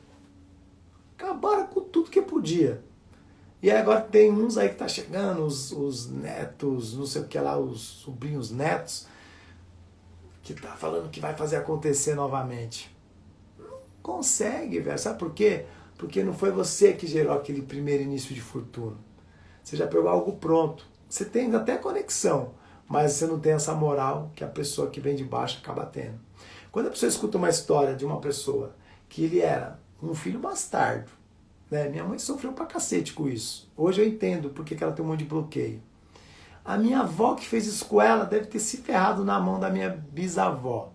S1: Acabaram com tudo que podia. E agora tem uns aí que tá chegando, os netos, não sei o que lá, os sobrinhos netos, que tá falando que vai fazer acontecer novamente. Não consegue, velho. Sabe por quê? Porque não foi você que gerou aquele primeiro início de fortuna. Você já pegou algo pronto. Você tem até conexão, mas você não tem essa moral que a pessoa que vem de baixo acaba tendo. Quando a pessoa escuta uma história de uma pessoa que ele era um filho bastardo, né? Minha mãe sofreu pra cacete com isso. Hoje eu entendo porque que ela tem um monte de bloqueio. A minha avó que fez isso com ela deve ter se ferrado na mão da minha bisavó.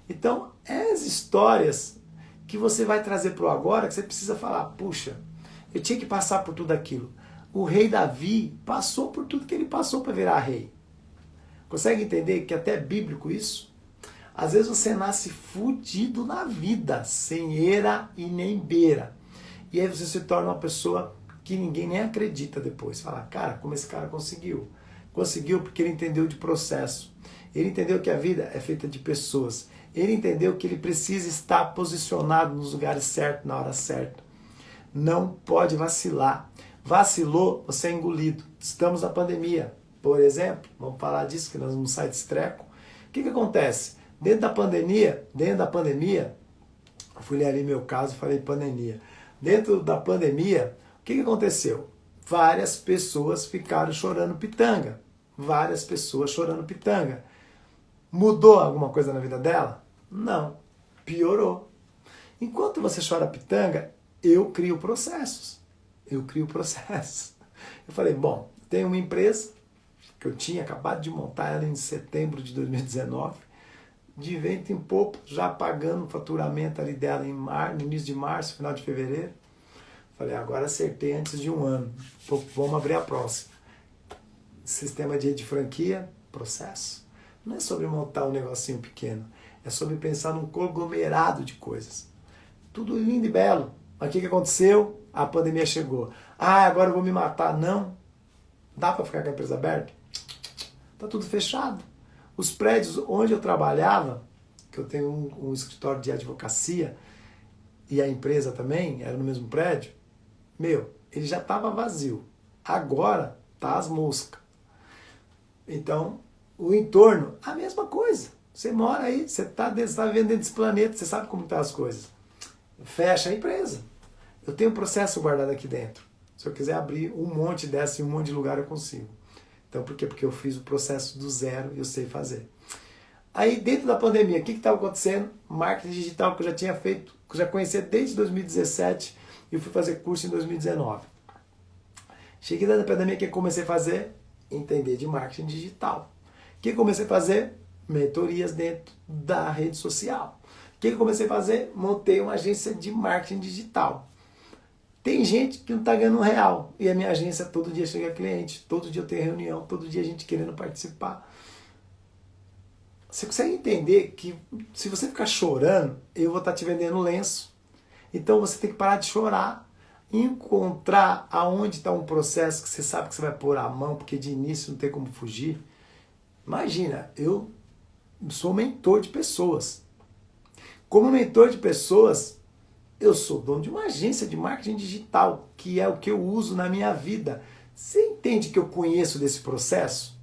S1: Então, as histórias que você vai trazer pro agora, que você precisa falar, puxa, eu tinha que passar por tudo aquilo. O rei Davi passou por tudo que ele passou para virar rei. Consegue entender que até é bíblico isso? Às vezes você nasce fudido na vida, sem eira e nem beira. E aí você se torna uma pessoa que ninguém nem acredita depois. Fala, cara, como esse cara conseguiu? Conseguiu porque ele entendeu de processo. Ele entendeu que a vida é feita de pessoas. Ele entendeu que ele precisa estar posicionado nos lugares certos, na hora certa. Não pode vacilar. Vacilou, você é engolido. Estamos na pandemia, por exemplo. Vamos falar disso, que nós vamos sair desse treco. O que acontece? Dentro da pandemia, eu fui ler ali meu caso e falei pandemia. Dentro da pandemia, o que aconteceu? Várias pessoas ficaram chorando pitanga. Várias pessoas chorando pitanga. Mudou alguma coisa na vida dela? Não. Piorou. Enquanto você chora pitanga, eu crio processos. Eu falei, bom, tem uma empresa que eu tinha acabado de montar ela em setembro de 2019, de vento em popa, já pagando o faturamento ali dela no início de março, final de fevereiro. Falei, agora acertei antes de um ano. Vamos abrir a próxima. Sistema de franquia, processo. Não é sobre montar um negocinho pequeno. É sobre pensar num conglomerado de coisas. Tudo lindo e belo. Mas o que aconteceu? A pandemia chegou. Agora eu vou me matar. Não. Dá para ficar com a empresa aberta? Tá tudo fechado. Os prédios onde eu trabalhava, que eu tenho um escritório de advocacia, e a empresa também, era no mesmo prédio, ele já estava vazio. Agora tá as moscas. Então, o entorno, a mesma coisa. Você mora aí, você está vivendo dentro desse planeta, você sabe como estão as coisas. Fecha a empresa. Eu tenho um processo guardado aqui dentro. Se eu quiser abrir um monte dessa em um monte de lugar, eu consigo. Então, por quê? Porque eu fiz o processo do zero e eu sei fazer. Aí, dentro da pandemia, o que estava acontecendo? Marketing digital que eu já tinha feito, que eu já conhecia desde 2017 e eu fui fazer curso em 2019. Cheguei da pandemia, o que eu comecei a fazer? Entender de marketing digital. O que eu comecei a fazer? Mentorias dentro da rede social. O que eu comecei a fazer? Montei uma agência de marketing digital. Tem gente que não está ganhando real. E a minha agência todo dia chega cliente, todo dia eu tenho reunião, todo dia a gente querendo participar. Você consegue entender que se você ficar chorando, eu vou estar te vendendo lenço. Então você tem que parar de chorar. Encontrar aonde está um processo que você sabe que você vai pôr a mão, porque de início não tem como fugir. Imagina, eu sou mentor de pessoas. Como mentor de pessoas, eu sou dono de uma agência de marketing digital, que é o que eu uso na minha vida. Você entende que eu conheço desse processo?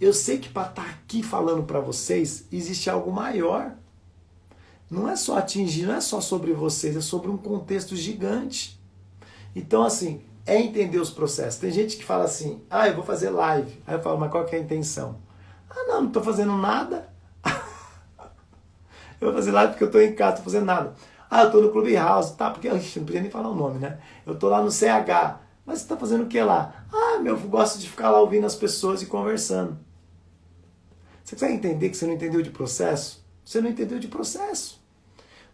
S1: Eu sei que para estar aqui falando para vocês, existe algo maior. Não é só atingir, não é só sobre vocês, é sobre um contexto gigante. Então, assim, é entender os processos. Tem gente que fala assim, eu vou fazer live. Aí eu falo, mas qual que é a intenção? Não estou fazendo nada. Eu vou fazer live porque eu estou em casa, não estou fazendo nada. Eu estou no Clubhouse, tá? Porque, não podia nem falar o nome, né? Eu estou lá no CH. Mas você está fazendo o que lá? Eu gosto de ficar lá ouvindo as pessoas e conversando. Você consegue entender que você não entendeu de processo? Você não entendeu de processo.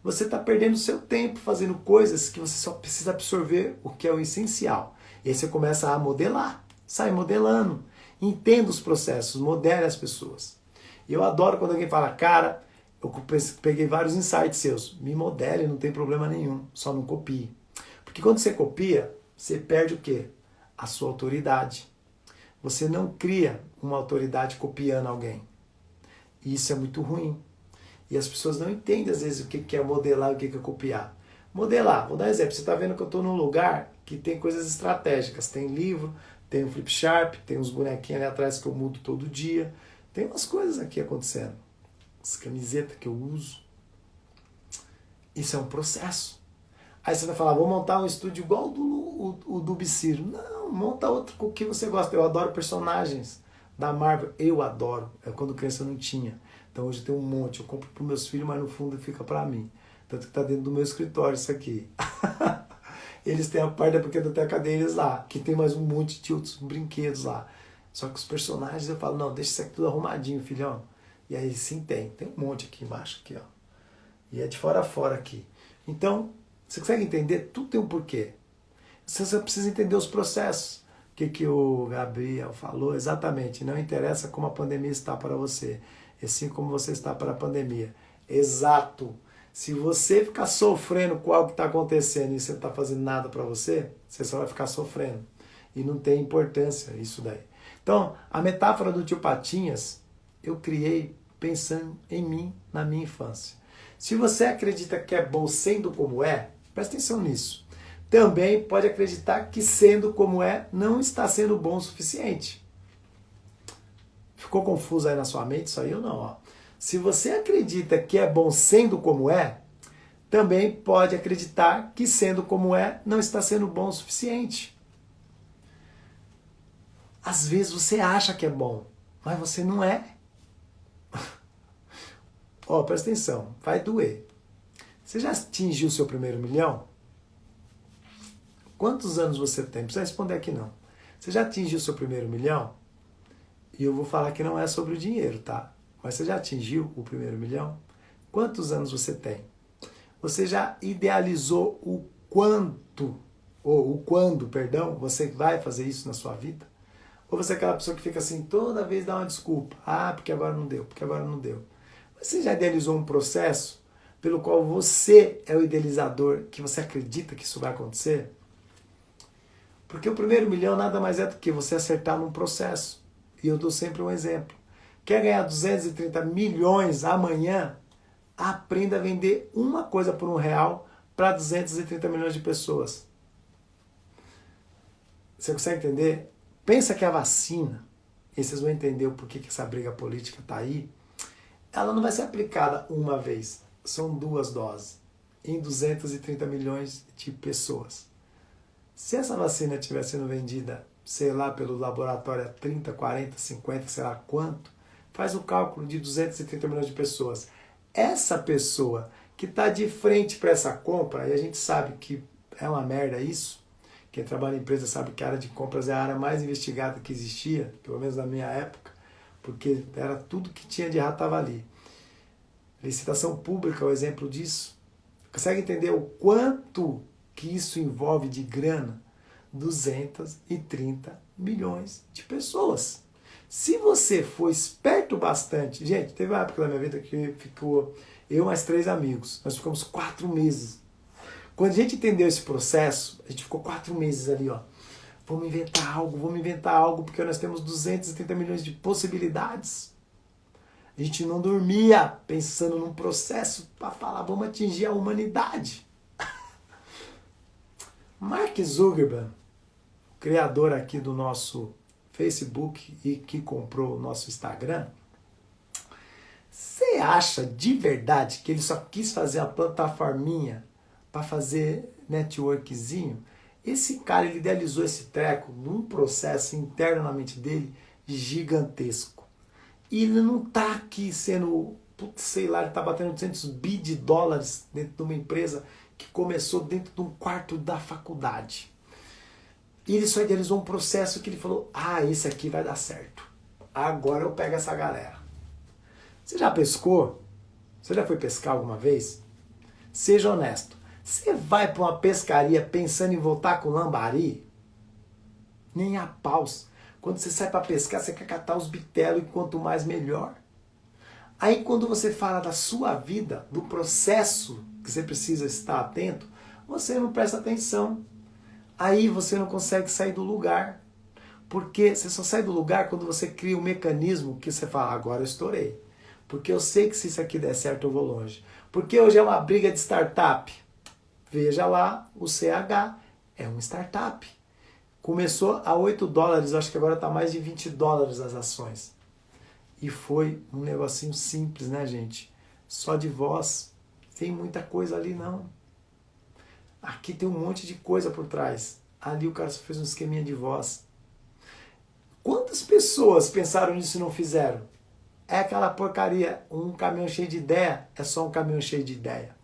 S1: Você está perdendo seu tempo fazendo coisas que você só precisa absorver o que é o essencial. E aí você começa a modelar. Sai modelando. Entenda os processos, modele as pessoas. E eu adoro quando alguém fala, cara, eu peguei vários insights seus. Me modele, não tem problema nenhum, só não copie. Porque quando você copia, você perde o quê? A sua autoridade. Você não cria uma autoridade copiando alguém. E isso é muito ruim. E as pessoas não entendem, às vezes, o que é modelar e o que é copiar. Modelar, vou dar um exemplo. Você está vendo que eu estou num lugar que tem coisas estratégicas. Tem livro, tem um flip chart, tem uns bonequinhos ali atrás que eu mudo todo dia. Tem umas coisas aqui acontecendo. As camisetas que eu uso. Isso é um processo. Aí você vai falar, vou montar um estúdio igual o do Biciro. Não, monta outro com o que você gosta. Eu adoro personagens da Marvel. Eu adoro. Quando criança eu não tinha. Então hoje tem um monte. Eu compro para meus filhos, mas no fundo fica para mim. Tanto que está dentro do meu escritório isso aqui. Eles têm a parte da biblioteca deles lá, que tem mais um monte de outros brinquedos lá. Só que os personagens eu falo, não, deixa isso aqui tudo arrumadinho, filhão. E aí sim tem um monte aqui embaixo, aqui, ó. E é de fora a fora aqui. Então, você consegue entender? Tudo tem um porquê. Você só precisa entender os processos. O que o Gabriel falou exatamente. Não interessa como a pandemia está para você, e sim como você está para a pandemia. Exato. Se você ficar sofrendo com algo que está acontecendo e você não está fazendo nada para você, você só vai ficar sofrendo. E não tem importância isso daí. Então, a metáfora do tio Patinhas, eu criei pensando em mim na minha infância. Se você acredita que é bom sendo como é, presta atenção nisso. Também pode acreditar que sendo como é, não está sendo bom o suficiente. Ficou confuso aí na sua mente isso aí ou não? Ó? Se você acredita que é bom sendo como é, também pode acreditar que sendo como é, não está sendo bom o suficiente. Às vezes você acha que é bom, mas você não é. Ó, presta atenção, vai doer. Você já atingiu o seu primeiro milhão? Quantos anos você tem? Não precisa responder aqui não. Você já atingiu o seu primeiro milhão? E eu vou falar que não é sobre o dinheiro, tá? Mas você já atingiu o primeiro milhão? Quantos anos você tem? Você já idealizou o quando você vai fazer isso na sua vida? Ou você é aquela pessoa que fica assim, toda vez dá uma desculpa. Ah, porque agora não deu, porque agora não deu. Você já idealizou um processo pelo qual você é o idealizador, que você acredita que isso vai acontecer? Porque o primeiro milhão nada mais é do que você acertar num processo. E eu dou sempre um exemplo. Quer ganhar 230 milhões amanhã? Aprenda a vender uma coisa por R$1 para 230 milhões de pessoas. Você consegue entender? Pensa que a vacina, e vocês vão entender o porquê que essa briga política está aí, ela não vai ser aplicada uma vez. São 2 doses em 230 milhões de pessoas. Se essa vacina estiver sendo vendida, sei lá, pelo laboratório a 30, 40, 50, sei lá quanto, faz o cálculo de 230 milhões de pessoas. Essa pessoa que está de frente para essa compra, e a gente sabe que é uma merda isso, quem trabalha em empresa sabe que a área de compras é a área mais investigada que existia, pelo menos na minha época, porque era tudo que tinha de errado estava ali. Licitação pública é o exemplo disso. Consegue entender o quanto que isso envolve de grana? 230 milhões de pessoas. Se você for esperto bastante... Gente, teve uma época da minha vida que ficou eu mais 3 amigos. Nós ficamos 4 meses. Quando a gente entendeu esse processo, a gente ficou 4 meses ali, ó. Vamos inventar algo, porque nós temos 230 milhões de possibilidades. A gente não dormia pensando num processo para falar, vamos atingir a humanidade. Mark Zuckerberg, criador aqui do nosso Facebook e que comprou o nosso Instagram, você acha de verdade que ele só quis fazer a plataforminha para fazer networkzinho? Esse cara, ele idealizou esse treco num processo interno na mente dele gigantesco. E ele não tá aqui sendo, sei lá, ele tá batendo 200 bi de dólares dentro de uma empresa que começou dentro de um quarto da faculdade. E ele só idealizou um processo que ele falou, esse aqui vai dar certo. Agora eu pego essa galera. Você já pescou? Você já foi pescar alguma vez? Seja honesto. Você vai para uma pescaria pensando em voltar com lambari? Nem a paus. Quando você sai para pescar, você quer catar os bitelos e quanto mais melhor. Aí quando você fala da sua vida, do processo que você precisa estar atento, você não presta atenção. Aí você não consegue sair do lugar. Porque você só sai do lugar quando você cria um mecanismo que você fala, agora eu estourei. Porque eu sei que se isso aqui der certo eu vou longe. Porque hoje é uma briga de startup. Veja lá, o CH é uma startup. Começou a $8, acho que agora está mais de $20 as ações. E foi um negocinho simples, né, gente? Só de voz. Tem muita coisa ali, não. Aqui tem um monte de coisa por trás. Ali o cara só fez um esqueminha de voz. Quantas pessoas pensaram nisso e não fizeram? É aquela porcaria. Um caminhão cheio de ideia é só um caminhão cheio de ideia.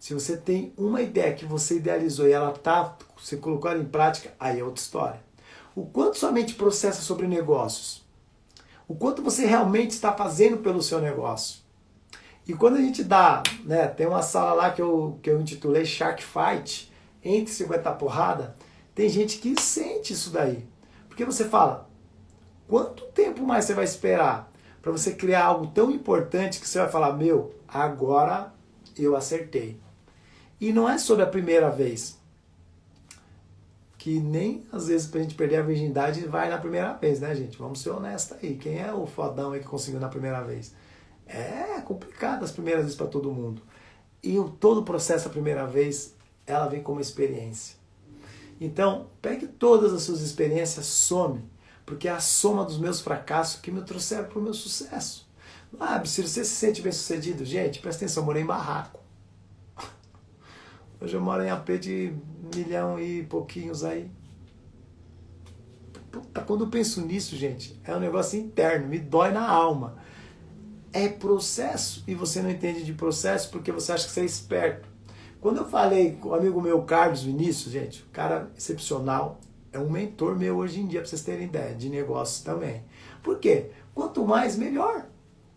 S1: Se você tem uma ideia que você idealizou e ela você colocou ela em prática, aí é outra história. O quanto sua mente processa sobre negócios? O quanto você realmente está fazendo pelo seu negócio? E quando a gente dá, né, tem uma sala lá que eu intitulei Shark Fight, entre 50 porrada, tem gente que sente isso daí. Porque você fala, quanto tempo mais você vai esperar para você criar algo tão importante que você vai falar, meu, agora eu acertei. E não é sobre a primeira vez. Que nem às vezes pra gente perder a virgindade vai na primeira vez, né, gente? Vamos ser honestos aí. Quem é o fodão aí que conseguiu na primeira vez? É complicado as primeiras vezes para todo mundo. E todo o processo a primeira vez, ela vem como experiência. Então, pegue todas as suas experiências, some. Porque é a soma dos meus fracassos que me trouxeram para o meu sucesso. Ah, se você se sente bem sucedido, gente, presta atenção, eu morei em barraco. Hoje eu moro em AP de 1 milhão e pouquinhos aí. Puta, quando eu penso nisso, gente, é um negócio interno, me dói na alma. É processo e você não entende de processo porque você acha que você é esperto. Quando eu falei com o amigo meu, Carlos Vinícius, gente, um cara excepcional, é um mentor meu hoje em dia, para vocês terem ideia, de negócios também. Por quê? Quanto mais, melhor.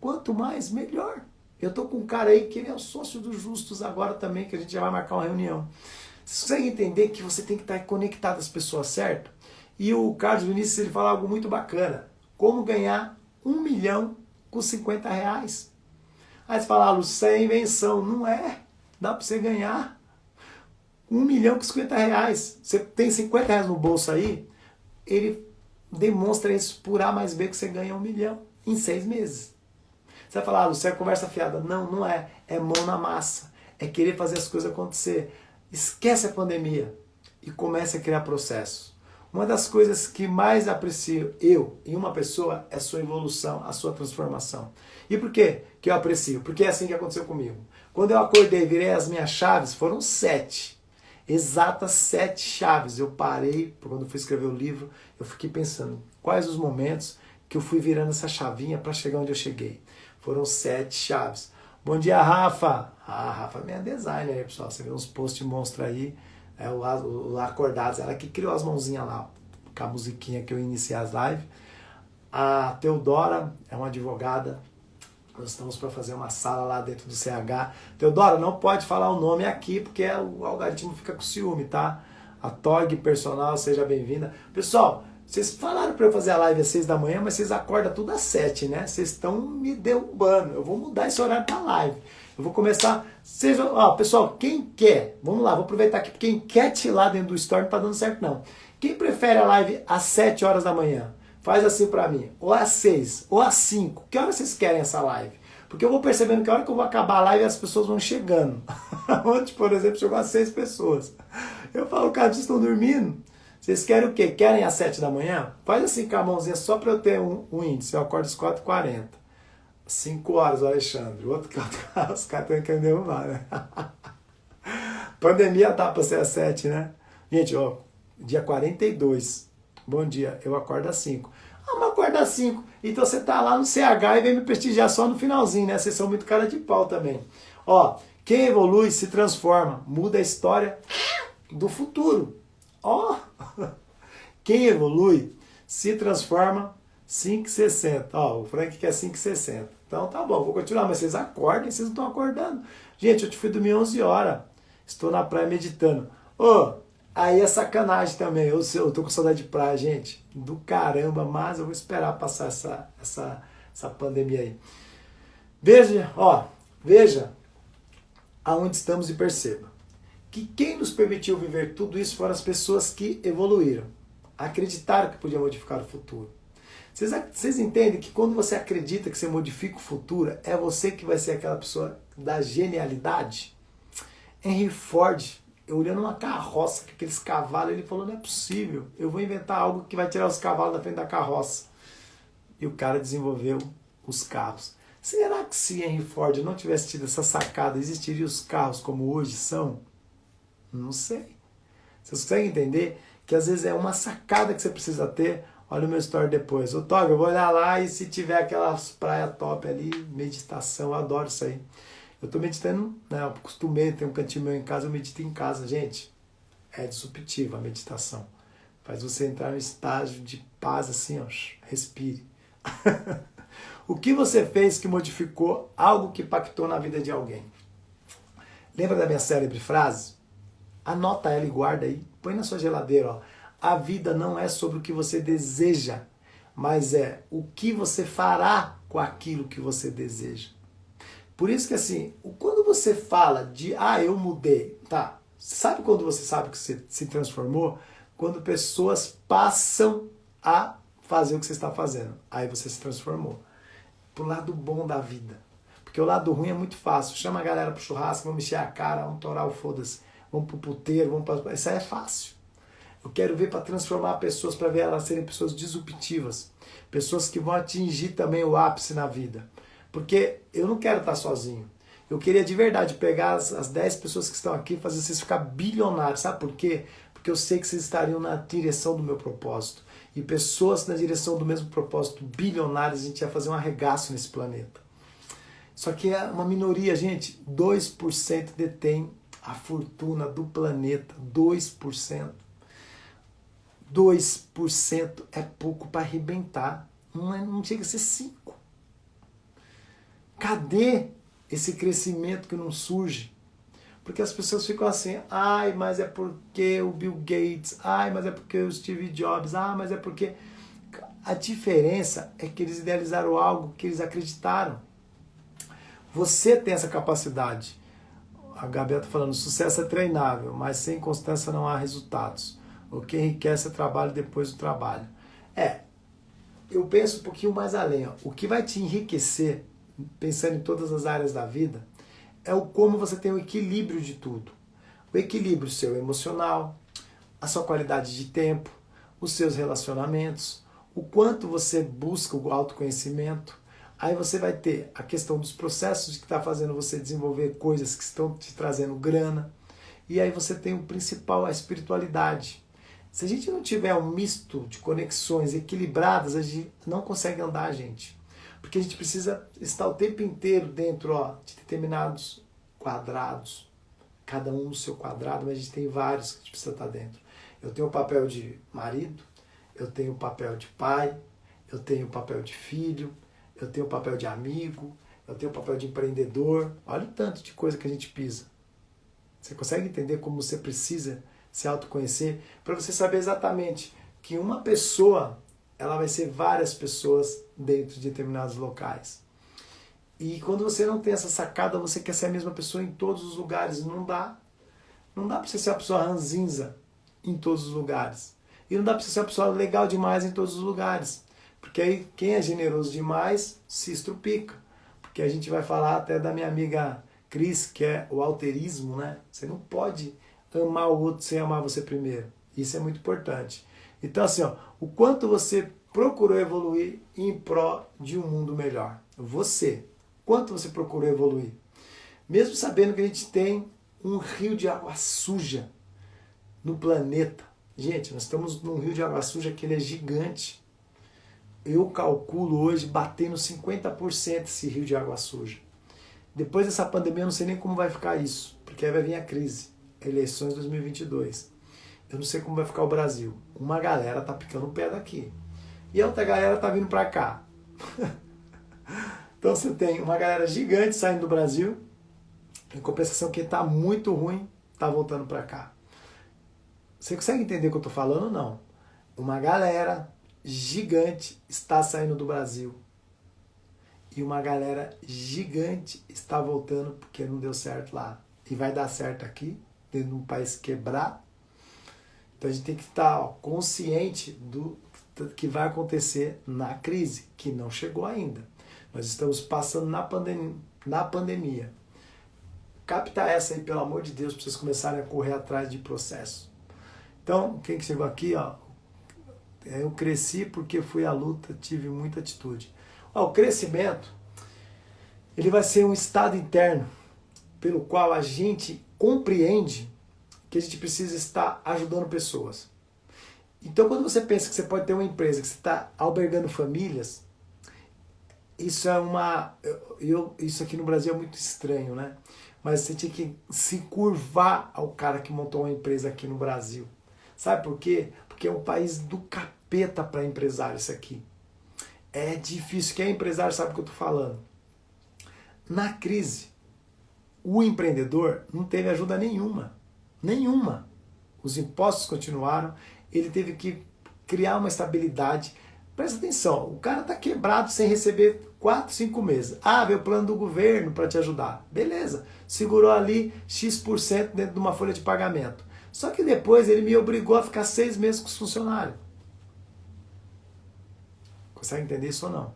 S1: Quanto mais, melhor. Eu tô com um cara aí que ele é o sócio dos Justos agora também, que a gente já vai marcar uma reunião. Vocês conseguem entender que você tem que estar conectado às pessoas certas? E o Carlos Vinícius, ele fala algo muito bacana. Como ganhar 1 milhão com 50 reais. Aí você fala, Lúcio, isso é invenção. Não é. Dá para você ganhar 1 milhão com 50 reais. Você tem 50 reais no bolso aí, ele demonstra isso por A mais B que você ganha 1 milhão em 6 meses. Você vai falar, Lúcio, é conversa fiada. Não, não é. É mão na massa. É querer fazer as coisas acontecer. Esquece a pandemia e comece a criar processo. Uma das coisas que mais aprecio eu em uma pessoa é a sua evolução, a sua transformação. E por quê que eu aprecio? Porque é assim que aconteceu comigo. Quando eu acordei, virei as minhas chaves, foram 7. Exatas 7 chaves. Eu parei, quando eu fui escrever o livro, eu fiquei pensando quais os momentos que eu fui virando essa chavinha para chegar onde eu cheguei. Foram 7 chaves. Bom dia, Rafa. Ah, Rafa é minha designer aí, pessoal. Você vê uns posts monstros aí. É o Acordados. Ela que criou as mãozinhas lá, com a musiquinha que eu iniciei as lives. A Teodora é uma advogada. Nós estamos para fazer uma sala lá dentro do CH. Teodora, não pode falar o nome aqui, porque o algoritmo fica com ciúme, tá? A Tog Personal, seja bem-vinda. Pessoal, vocês falaram para eu fazer a live às 6 da manhã, mas vocês acordam tudo às 7, né? Vocês estão me derrubando. Eu vou mudar esse horário para live. Eu vou começar... pessoal, quem quer... Vamos lá, vou aproveitar aqui. Quem quer te ir lá dentro do Store não tá dando certo, não. Quem prefere a live às 7 horas da manhã? Faz assim para mim. Ou às 6, ou às 5. Que hora vocês querem essa live? Porque eu vou percebendo que a hora que eu vou acabar a live, as pessoas vão chegando. Ontem, por exemplo, chegou às 6 pessoas. Eu falo, cara, vocês estão dormindo? Vocês querem o quê? Querem às 7 da manhã? Faz assim com a mãozinha só para eu ter um índice. Eu acordo às 4h40. 5 horas, o Alexandre. O outro cara, os caras estão querendo derrubar, né? Pandemia dá para ser às 7, né? Gente, ó, dia 42. Bom dia, eu acordo às 5. Ah, mas acorda às 5. Então você tá lá no CH e vem me prestigiar só no finalzinho, né? Vocês são muito cara de pau também. Ó, quem evolui se transforma, muda a história do futuro. Ó, quem evolui se transforma 5,60. Ó, o Frank quer 5,60. Então tá bom, vou continuar, mas vocês acordem, vocês não estão acordando. Gente, eu fui dormir 11 horas. Estou na praia meditando. Ô, Aí é sacanagem também. Eu tô com saudade de praia, gente. Do caramba, mas eu vou esperar passar essa pandemia aí. Veja aonde estamos e perceba que quem nos permitiu viver tudo isso foram as pessoas que evoluíram, acreditaram que podia modificar o futuro. Vocês entendem que quando você acredita que você modifica o futuro, é você que vai ser aquela pessoa da genialidade? Henry Ford, olhando uma carroça com aqueles cavalos, ele falou, não é possível, eu vou inventar algo que vai tirar os cavalos da frente da carroça. E o cara desenvolveu os carros. Será que se Henry Ford não tivesse tido essa sacada, existiriam os carros como hoje são? Não sei. Vocês conseguem entender que às vezes é uma sacada que você precisa ter? Olha o meu story depois. Ô Toga, eu vou olhar lá e se tiver aquelas praias top ali, meditação, eu adoro isso aí. Eu tô meditando, né? Eu costumei ter um cantinho meu em casa, eu medito em casa, gente. É disruptiva a meditação. Faz você entrar no estágio de paz assim, ó, respire. O que você fez que modificou algo que impactou na vida de alguém? Lembra da minha célebre frase? Anota ela e guarda aí. Põe na sua geladeira, ó. A vida não é sobre o que você deseja, mas é o que você fará com aquilo que você deseja. Por isso que assim, quando você fala de, eu mudei, tá? Sabe quando você sabe que você se transformou? Quando pessoas passam a fazer o que você está fazendo. Aí você se transformou. Pro lado bom da vida. Porque o lado ruim é muito fácil. Chama a galera pro churrasco, vamos mexer a cara, vamos torar o foda-se. Vamos pro puteiro, vamos pra... Isso aí é fácil. Eu quero ver para transformar pessoas, para ver elas serem pessoas disruptivas. Pessoas que vão atingir também o ápice na vida. Porque eu não quero estar sozinho. Eu queria de verdade pegar as 10 pessoas que estão aqui e fazer vocês ficar bilionários. Sabe por quê? Porque eu sei que vocês estariam na direção do meu propósito. E pessoas na direção do mesmo propósito, bilionários, a gente ia fazer um arregaço nesse planeta. Só que é uma minoria, gente. 2% detém a fortuna do planeta. 2%. 2% é pouco para arrebentar. Não chega a ser 5%. Cadê esse crescimento que não surge? Porque as pessoas ficam assim, mas é porque o Bill Gates, mas é porque o Steve Jobs, mas é porque... A diferença é que eles idealizaram algo que eles acreditaram. Você tem essa capacidade. A Gabriela está falando, sucesso é treinável, mas sem constância não há resultados. O que enriquece é trabalho depois do trabalho. Eu penso um pouquinho mais além. O que vai te enriquecer, pensando em todas as áreas da vida, é o como você tem o equilíbrio de tudo. O equilíbrio seu emocional, a sua qualidade de tempo, os seus relacionamentos, o quanto você busca o autoconhecimento. Aí você vai ter a questão dos processos que está fazendo você desenvolver coisas que estão te trazendo grana. E aí você tem o principal, a espiritualidade. Se a gente não tiver um misto de conexões equilibradas, a gente não consegue andar, gente. Porque a gente precisa estar o tempo inteiro dentro de determinados quadrados. Cada um no seu quadrado, mas a gente tem vários que a gente precisa estar dentro. Eu tenho o papel de marido, eu tenho o papel de pai, eu tenho o papel de filho, eu tenho o papel de amigo, eu tenho o papel de empreendedor. Olha o tanto de coisa que a gente pisa. Você consegue entender como você precisa se autoconhecer para você saber exatamente que uma pessoa, ela vai ser várias pessoas dentro de determinados locais. E quando você não tem essa sacada, você quer ser a mesma pessoa em todos os lugares. Não dá. Não dá para você ser a pessoa ranzinza em todos os lugares. E não dá para você ser a pessoa legal demais em todos os lugares. Porque aí quem é generoso demais se estrupica. Porque a gente vai falar até da minha amiga Cris, que é o alterismo, né? Você não pode amar o outro sem amar você primeiro. Isso é muito importante. Então assim, o quanto você procurou evoluir em prol de um mundo melhor. Você. Quanto você procurou evoluir? Mesmo sabendo que a gente tem um rio de água suja no planeta. Gente, nós estamos num rio de água suja que ele é gigante. Eu calculo hoje batendo 50% esse rio de água suja. Depois dessa pandemia eu não sei nem como vai ficar isso, porque aí vai vir a crise. Eleições 2022. Eu não sei como vai ficar o Brasil. Uma galera tá picando o pé daqui. E a outra galera tá vindo para cá. Então você tem uma galera gigante saindo do Brasil. Em compensação, quem tá muito ruim tá voltando para cá. Você consegue entender o que eu estou falando ou não? Uma galera gigante está saindo do Brasil. E uma galera gigante está voltando porque não deu certo lá. E vai dar certo aqui, dentro de um país quebrado. Então a gente tem que estar consciente do que vai acontecer na crise, que não chegou ainda. Nós estamos passando na pandemia. Capta essa aí, pelo amor de Deus, para vocês começarem a correr atrás de processo. Então, quem que chegou aqui, ó, eu cresci porque fui à luta, tive muita atitude. Ó, o crescimento, ele vai ser um estado interno pelo qual a gente compreende que a gente precisa estar ajudando pessoas. Então, quando você pensa que você pode ter uma empresa, que você está albergando famílias, isso é isso aqui no Brasil é muito estranho, né? Mas você tinha que se curvar ao cara que montou uma empresa aqui no Brasil. Sabe por quê? Porque é um país do capeta para empresário isso aqui. É difícil. Quem é empresário sabe o que eu estou falando. Na crise, o empreendedor não teve ajuda nenhuma. Nenhuma. Os impostos continuaram, ele teve que criar uma estabilidade. Presta atenção, o cara está quebrado sem receber 4, 5 meses. Ah, veio o plano do governo para te ajudar. Beleza, segurou ali X% dentro de uma folha de pagamento. Só que depois ele me obrigou a ficar 6 meses com os funcionários. Consegue entender isso ou não?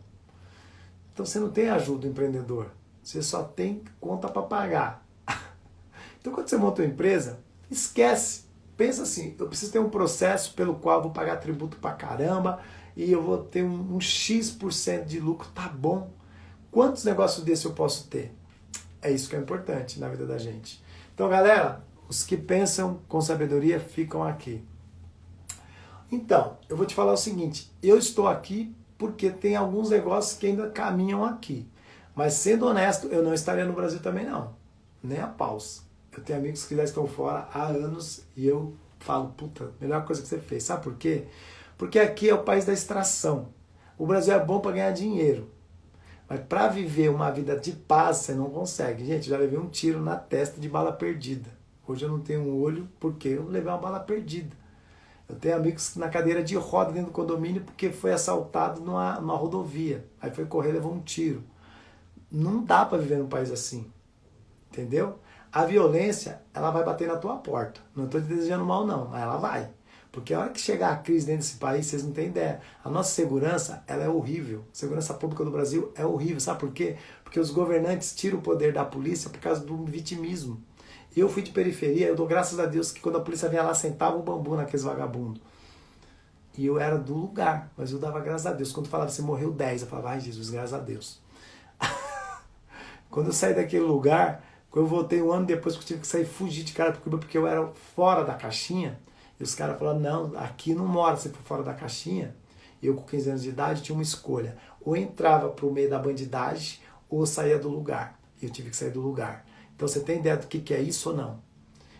S1: Então você não tem ajuda do empreendedor. Você só tem conta para pagar. Então quando você monta uma empresa, esquece. Pensa assim, eu preciso ter um processo pelo qual eu vou pagar tributo pra caramba e eu vou ter um X% de lucro, tá bom. Quantos negócios desses eu posso ter? É isso que é importante na vida da gente. Então galera, os que pensam com sabedoria ficam aqui. Então, eu vou te falar o seguinte, eu estou aqui porque tem alguns negócios que ainda caminham aqui. Mas sendo honesto, eu não estaria no Brasil também não. Nem a paus. Eu tenho amigos que já estão fora há anos e eu falo, puta, melhor coisa que você fez. Sabe por quê? Porque aqui é o país da extração. O Brasil é bom para ganhar dinheiro. Mas para viver uma vida de paz, você não consegue. Gente, eu já levei um tiro na testa de bala perdida. Hoje eu não tenho um olho porque eu levei uma bala perdida. Eu tenho amigos na cadeira de roda dentro do condomínio porque foi assaltado numa rodovia. Aí foi correr, levou um tiro. Não dá para viver num país assim. Entendeu? A violência, ela vai bater na tua porta. Não estou te desejando mal não, mas ela vai. Porque a hora que chegar a crise dentro desse país, vocês não têm ideia. A nossa segurança, ela é horrível. A segurança pública do Brasil é horrível. Sabe por quê? Porque os governantes tiram o poder da polícia por causa do vitimismo. Eu fui de periferia, eu dou graças a Deus que quando a polícia vinha lá, sentava o bambu naqueles vagabundos. E eu era do lugar, mas eu dava graças a Deus. Quando falava, você morreu 10, eu falava, ai Jesus, graças a Deus. Quando eu saí daquele lugar, quando eu voltei um ano depois que eu tive que sair fugir de Carapicuíba porque eu era fora da caixinha, e os caras falaram, não, aqui não mora se for fora da caixinha. E eu com 15 anos de idade tinha uma escolha. Ou entrava para o meio da bandidagem, ou saía do lugar. E eu tive que sair do lugar. Então você tem ideia do que é isso ou não?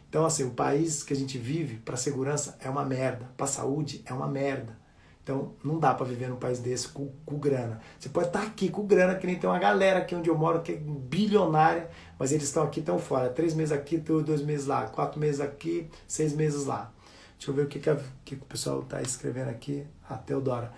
S1: Então assim, o país que a gente vive, para segurança, é uma merda. Para saúde, é uma merda. Então não dá para viver num país desse com grana. Você pode estar aqui com grana, que nem tem uma galera aqui onde eu moro que é bilionária, mas eles estão aqui, estão fora. 3 meses aqui, 2 meses lá. 4 meses aqui, 6 meses lá. Deixa eu ver o que o pessoal está escrevendo aqui. A Teodora.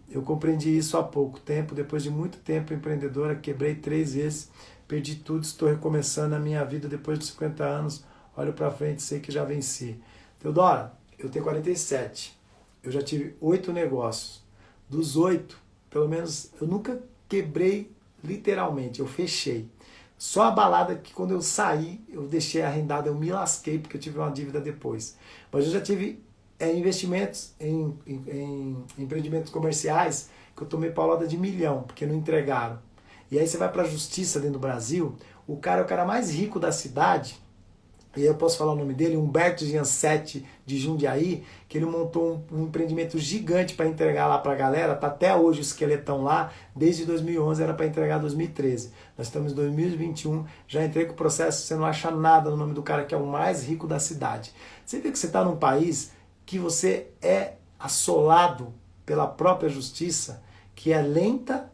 S1: Eu compreendi isso há pouco tempo. Depois de muito tempo empreendedora, quebrei 3 vezes, perdi tudo, estou recomeçando a minha vida depois de 50 anos. Olho para frente, sei que já venci. Teodora, eu tenho 47. Eu já tive 8 negócios. Dos 8, pelo menos, eu nunca quebrei literalmente, eu fechei. Só a balada que quando eu saí, eu deixei arrendada, eu me lasquei porque eu tive uma dívida depois. Mas eu já tive investimentos em empreendimentos comerciais que eu tomei paulada de 1 milhão, porque não entregaram. E aí você vai para a justiça dentro do Brasil, o cara é o cara mais rico da cidade, e aí eu posso falar o nome dele, Humberto Giansetti de Jundiaí, que ele montou um empreendimento gigante para entregar lá para a galera, tá até hoje o esqueletão lá, desde 2011 era para entregar 2013. Nós estamos em 2021, já entrei com o processo, você não acha nada no nome do cara que é o mais rico da cidade. Você vê que você está num país que você é assolado pela própria justiça, que é lenta,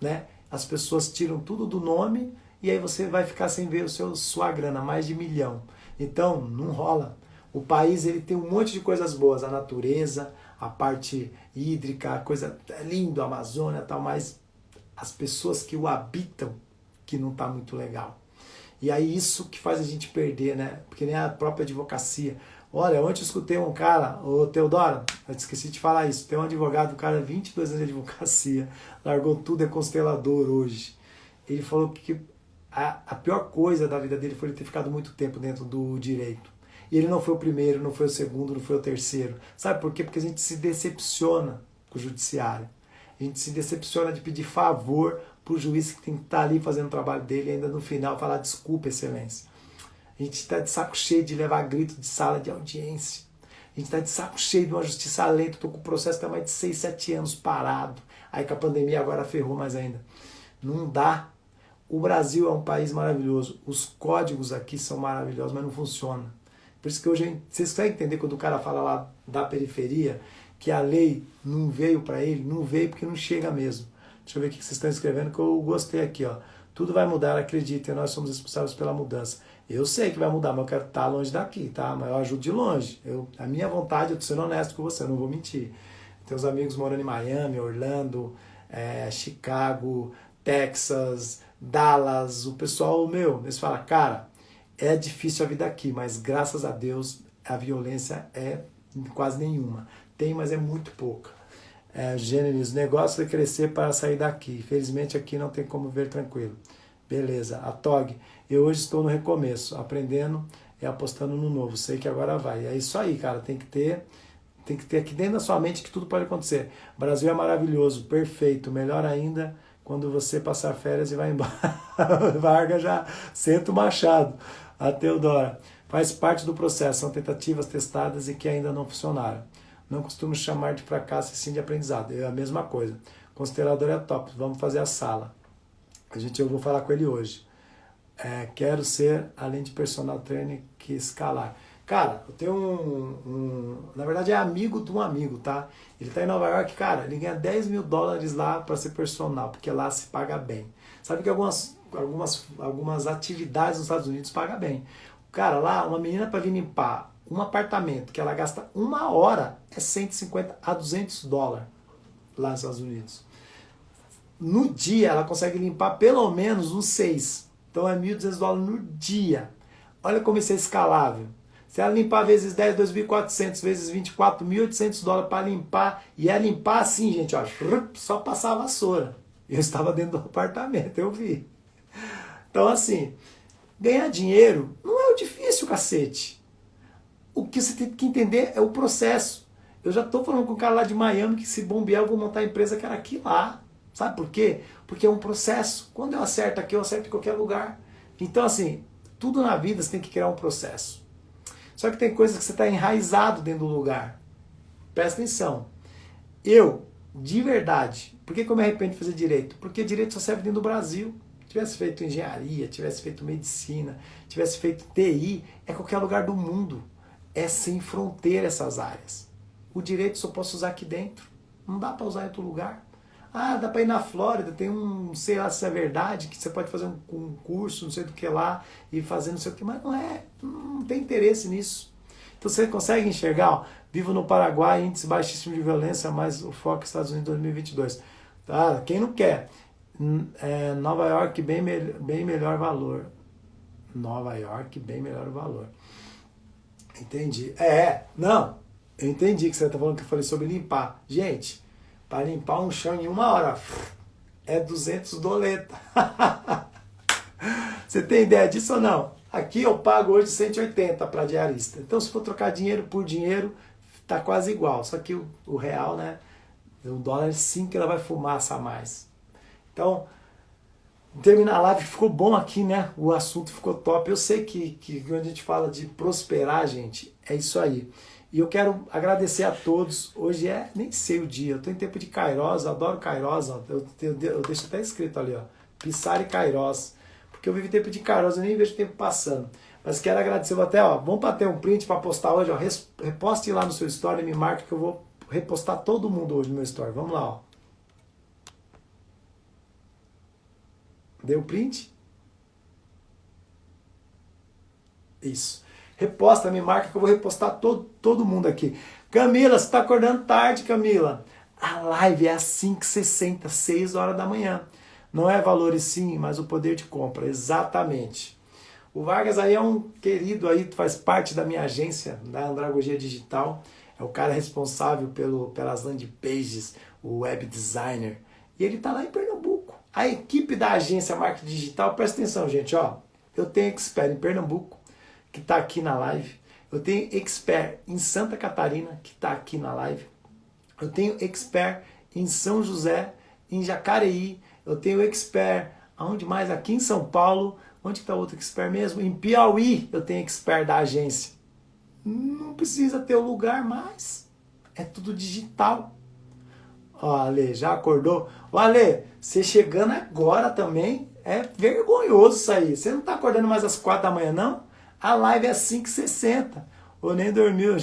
S1: né? As pessoas tiram tudo do nome e aí você vai ficar sem ver sua grana, mais de 1 milhão. Então, não rola. O país ele tem um monte de coisas boas, a natureza, a parte hídrica, a coisa é lindo, a Amazônia e tal, mas as pessoas que o habitam que não está muito legal. E aí isso que faz a gente perder, né? Porque nem a própria advocacia. Olha, ontem eu escutei um cara, ô Teodoro, eu esqueci de falar isso, tem um advogado, o cara 22 anos de advocacia, largou tudo, é constelador hoje. Ele falou que a pior coisa da vida dele foi ele ter ficado muito tempo dentro do direito. E ele não foi o primeiro, não foi o segundo, não foi o terceiro. Sabe por quê? Porque a gente se decepciona com o judiciário. A gente se decepciona de pedir favor para o juiz que tem que estar ali fazendo o trabalho dele e ainda no final falar desculpa, excelência. A gente está de saco cheio de levar grito de sala de audiência. A gente está de saco cheio de uma justiça lenta. Estou com o processo que há mais de 6, 7 anos parado. Aí com a pandemia agora ferrou mais ainda. Não dá. O Brasil é um país maravilhoso. Os códigos aqui são maravilhosos, mas não funcionam. Por isso que hoje, vocês conseguem entender quando o cara fala lá da periferia, que a lei não veio para ele? Não veio porque não chega mesmo. Deixa eu ver o que vocês estão escrevendo, que eu gostei aqui, ó. Tudo vai mudar, acreditem, nós somos responsáveis pela mudança. Eu sei que vai mudar, mas eu quero estar longe daqui, tá? Mas eu ajudo de longe. A minha vontade, eu tô sendo honesto com você, eu não vou mentir. Tenho uns amigos morando em Miami, Orlando, Chicago, Texas, Dallas. O pessoal, eles falam, cara, é difícil a vida aqui, mas graças a Deus a violência é quase nenhuma. Tem, mas é muito pouca. Gênesis, negócio é crescer para sair daqui. Infelizmente aqui não tem como ver tranquilo. Beleza. A Tog, eu hoje estou no recomeço, aprendendo e apostando no novo. Sei que agora vai. É isso aí, cara. Tem que ter aqui dentro da sua mente que tudo pode acontecer. O Brasil é maravilhoso, perfeito. Melhor ainda quando você passar férias e vai embora. Varga já senta o machado. A Teodora, faz parte do processo. São tentativas testadas e que ainda não funcionaram. Não costumo chamar de fracasso e sim de aprendizado. É a mesma coisa. Constelador é top. Vamos fazer a sala. Eu vou falar com ele hoje. Quero ser, além de personal trainer, que escalar. Cara, eu tenho na verdade é amigo de um amigo, tá? Ele tá em Nova York, cara, ele ganha $10 mil lá para ser personal, porque lá se paga bem. Sabe que algumas atividades nos Estados Unidos pagam bem. Cara, lá, uma menina para vir limpar um apartamento que ela gasta 1 hora é $150 a $200 lá nos Estados Unidos. No dia ela consegue limpar pelo menos uns 6. Então é $1.200 no dia. Olha como isso é escalável. Se ela limpar vezes 10, 2.400 vezes 24, $1.800 para limpar. E é limpar assim, gente, ó, só passar a vassoura. Eu estava dentro do apartamento, eu vi. Então assim, ganhar dinheiro não é o difícil, cacete. O que você tem que entender é o processo. Eu já estou falando com um cara lá de Miami que se bombear eu vou montar a empresa que era aqui lá. Sabe por quê? Porque é um processo. Quando eu acerto aqui, eu acerto em qualquer lugar. Então assim, tudo na vida você tem que criar um processo. Só que tem coisas que você está enraizado dentro do lugar. Presta atenção. Eu, de verdade, por que eu me arrependo de fazer direito? Porque direito só serve dentro do Brasil. Tivesse feito engenharia, tivesse feito medicina, tivesse feito TI, é qualquer lugar do mundo. É sem fronteira essas áreas. O direito só posso usar aqui dentro. Não dá para usar em outro lugar. Ah, dá para ir na Flórida, tem sei lá se é verdade, que você pode fazer um curso, não sei do que lá, e fazer não sei o que, mas não tem interesse nisso. Então você consegue enxergar, ó, vivo no Paraguai, índice baixíssimo de violência, mas o foco é Estados Unidos 2022. Tá? Quem não quer? Nova York, bem melhor valor. Nova York, bem melhor valor. Entendi. Não, eu entendi que você está falando que eu falei sobre limpar. Gente, para limpar um chão em 1 hora é $200. Você tem ideia disso ou não? Aqui eu pago hoje 180 para diarista. Então se for trocar dinheiro por dinheiro, tá quase igual. Só que o real, né? O dólar sim que ela vai fumaça a mais. Então, terminar a live, ficou bom aqui, né? O assunto ficou top. Eu sei que quando a gente fala de prosperar, gente, é isso aí. E eu quero agradecer a todos. Hoje nem sei o dia, eu estou em tempo de Kairos, eu adoro Kairos. Eu deixo até escrito ali, ó, Pissari Kairos. Porque eu vivo em tempo de Kairos, eu nem vejo o tempo passando. Mas quero agradecer, vamos bater um print para postar hoje, ó, reposte lá no seu story e me marque que eu vou repostar todo mundo hoje no meu story. Vamos lá, ó. Deu print? Isso. Reposta, me marca que eu vou repostar todo mundo aqui. Camila, você está acordando tarde, Camila. A live é às 5h60, 6 horas da manhã. Não é valores sim, mas o poder de compra, exatamente. O Vargas aí é um querido aí, faz parte da minha agência, da Andragogia Digital. É o cara responsável pelas landing pages, o web designer. E ele está lá em Pernambuco. A equipe da agência Marketing Digital, presta atenção, gente, ó. Eu tenho expert em Pernambuco, que está aqui na live. Eu tenho expert em Santa Catarina, que está aqui na live. Eu tenho expert em São José, em Jacareí. Eu tenho expert, aonde mais? Aqui em São Paulo. Onde está outro expert mesmo? Em Piauí eu tenho expert da agência. Não precisa ter o lugar mais. É tudo digital. Ó, Ale, já acordou? Ó, Ale, você chegando agora também, é vergonhoso isso aí. Você não está acordando mais às 4 da manhã, não? A live é 5h60. Ou nem dormiu.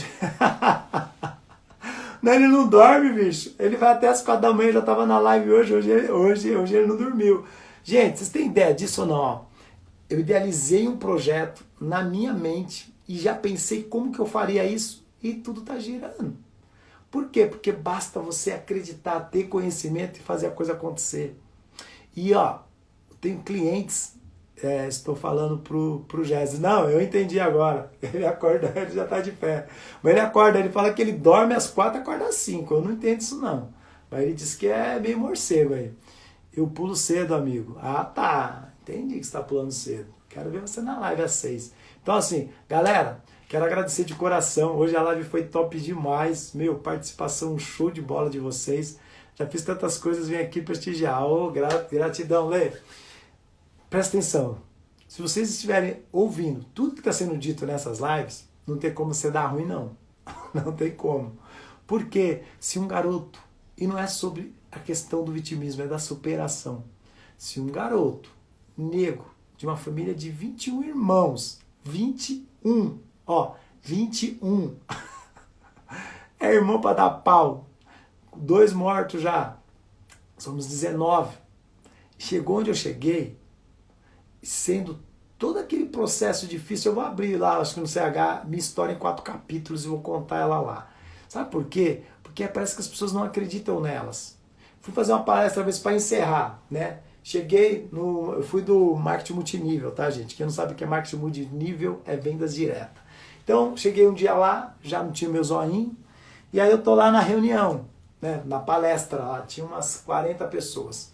S1: Não, ele não dorme, bicho. Ele vai até as 4 da manhã, já estava na live hoje ele não dormiu. Gente, vocês têm ideia disso ou não? Ó, eu idealizei um projeto na minha mente e já pensei como que eu faria isso e tudo está girando. Por quê? Porque basta você acreditar, ter conhecimento e fazer a coisa acontecer. E ó, eu tenho clientes, estou falando pro Jéssica. Não, eu entendi agora. Ele acorda, ele já está de pé. Mas ele acorda, ele fala que ele dorme às 4, acorda às 5. Eu não entendo isso não. Mas ele diz que é meio morcego aí. Eu pulo cedo, amigo. Ah, tá. Entendi que você está pulando cedo. Quero ver você na live às 6. Então assim, galera, quero agradecer de coração. Hoje a live foi top demais. Meu, participação, show de bola de vocês. Já fiz tantas coisas, vim aqui prestigiar. Oh, gratidão, Lê. Presta atenção. Se vocês estiverem ouvindo tudo que está sendo dito nessas lives, não tem como você dar ruim, não. Não tem como. Porque se um garoto, e não é sobre a questão do vitimismo, é da superação. Se um garoto negro de uma família de 21 irmãos, 21, ó, 21, é irmão para dar pau, 2 mortos já, somos 19. Chegou onde eu cheguei, sendo todo aquele processo difícil. Eu vou abrir lá, acho que no CH, minha história em 4 capítulos e vou contar ela lá. Sabe por quê? Porque parece que as pessoas não acreditam nelas. Fui fazer uma palestra, talvez, para encerrar, né? Eu fui do marketing multinível, tá, gente? Quem não sabe o que é marketing multinível é vendas direta. Então, cheguei um dia lá, já não tinha meu zoinho, e aí eu tô lá na reunião, né? Na palestra lá, tinha umas 40 pessoas.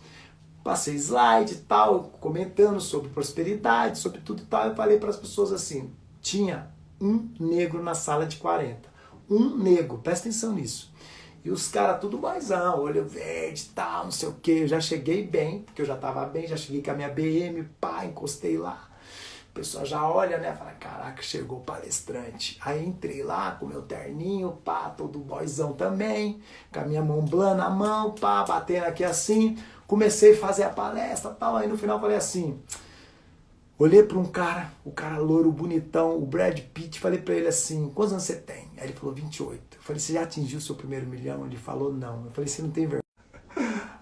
S1: Passei slide e tal, comentando sobre prosperidade, sobre tudo e tal. Eu falei para as pessoas assim, tinha um negro na sala de 40. Um negro, presta atenção nisso. E os caras tudo maisão, olho verde e tal, não sei o que. Eu já cheguei bem, porque eu já tava bem, já cheguei com a minha BM, pá, encostei lá. O pessoal já olha, né? Fala, caraca, chegou o palestrante. Aí entrei lá com meu terninho, pá, todo boyzão também, com a minha mão blana na mão, pá, batendo aqui assim. Comecei a fazer a palestra e tal. Aí no final falei assim, olhei para um cara, o cara loiro, bonitão, o Brad Pitt, falei para ele assim, quantos anos você tem? Aí ele falou 28. Eu falei, você já atingiu o seu primeiro milhão? Ele falou, não. Eu falei, você não tem vergonha?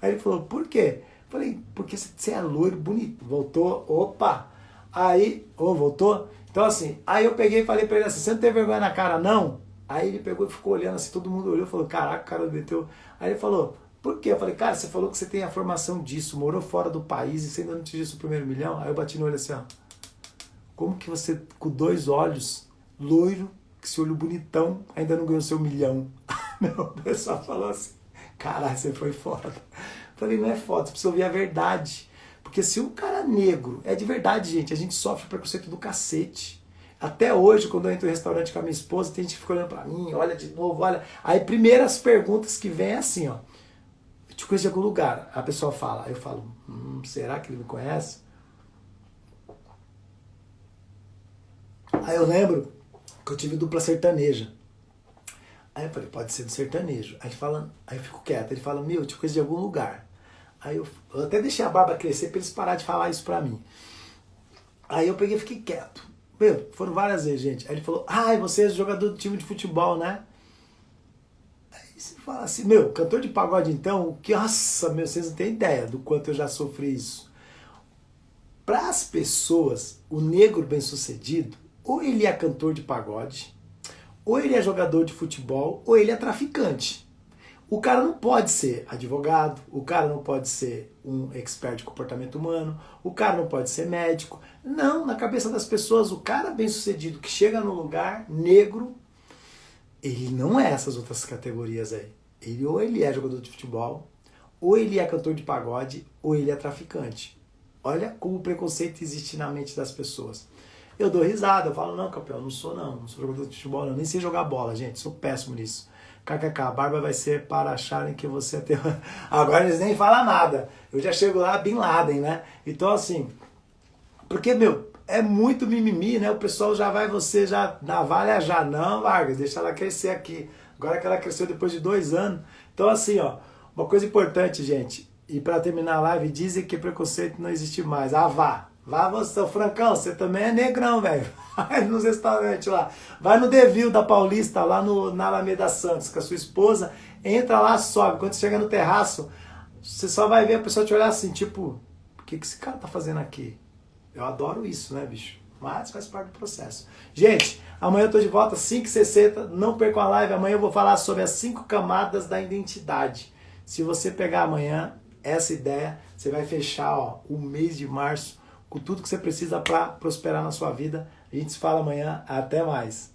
S1: Aí ele falou, por quê? Eu falei, porque você é loiro, bonito. Voltou, opa. Aí, voltou? Então assim, aí eu peguei e falei para ele assim, você não tem vergonha na cara, não? Aí ele pegou e ficou olhando assim, todo mundo olhou e falou, caraca, o cara meteu. Aí ele falou, por quê? Eu falei, cara, você falou que você tem a formação disso, morou fora do país e você ainda não atingiu o primeiro milhão? Aí eu bati no olho assim, ó. Como que você, com 2 olhos, loiro, que esse olho bonitão, ainda não ganhou seu milhão? Meu, o pessoal falou assim, caralho, você foi foda. Eu falei, não é foda, você precisa ouvir a verdade. Porque se um cara negro, é de verdade, gente, a gente sofre preconceito do cacete. Até hoje, quando eu entro no restaurante com a minha esposa, tem gente que fica olhando pra mim, olha de novo, olha. Aí, primeiras perguntas que vem é assim, ó. Eu te conheço de algum lugar. A pessoa fala, aí eu falo, será que ele me conhece? Aí eu lembro que eu tive dupla sertaneja. Aí eu falei, pode ser do sertanejo. Aí ele fala, aí eu fico quieto. Ele fala, meu, eu te conheço de algum lugar. Aí eu até deixei a barba crescer pra eles pararem de falar isso pra mim. Aí eu peguei e fiquei quieto. Meu, foram várias vezes, gente. Aí ele falou, você é jogador do time de futebol, né? Aí você fala assim, meu, cantor de pagode então, que, nossa, meu, vocês não têm ideia do quanto eu já sofri isso. Para as pessoas, o negro bem-sucedido ou ele é cantor de pagode, ou ele é jogador de futebol, ou ele é traficante. O cara não pode ser advogado, o cara não pode ser um expert de comportamento humano, o cara não pode ser médico. Não, na cabeça das pessoas, o cara bem-sucedido que chega no lugar negro, ele não é essas outras categorias aí. Ou ele é jogador de futebol, ou ele é cantor de pagode, ou ele é traficante. Olha como o preconceito existe na mente das pessoas. Eu dou risada, eu falo, não, campeão, não sou jogador de futebol, não, nem sei jogar bola, gente, sou péssimo nisso. KKK, a barba vai ser para acharem que você tem... Agora eles nem falam nada. Eu já chego lá, Bin Laden, né? Então, assim, porque, meu, é muito mimimi, né? O pessoal já vai, você já navalha já. Não, Vargas, deixa ela crescer aqui. Agora que ela cresceu depois de 2 anos. Então, assim, ó, uma coisa importante, gente. E para terminar a live, dizem que preconceito não existe mais. Ah, vá você, o Francão, você também é negrão, velho. Vai nos restaurantes lá. Vai no Devil da Paulista, lá na Alameda Santos, com a sua esposa. Entra lá, sobe. Quando você chega no terraço, você só vai ver a pessoa te olhar assim, tipo, o que esse cara tá fazendo aqui? Eu adoro isso, né, bicho? Mas faz parte do processo. Gente, amanhã eu tô de volta, 5h60. Não percam a live. Amanhã eu vou falar sobre as 5 camadas da identidade. Se você pegar amanhã essa ideia, você vai fechar o mês de março com tudo que você precisa para prosperar na sua vida. A gente se fala amanhã. Até mais.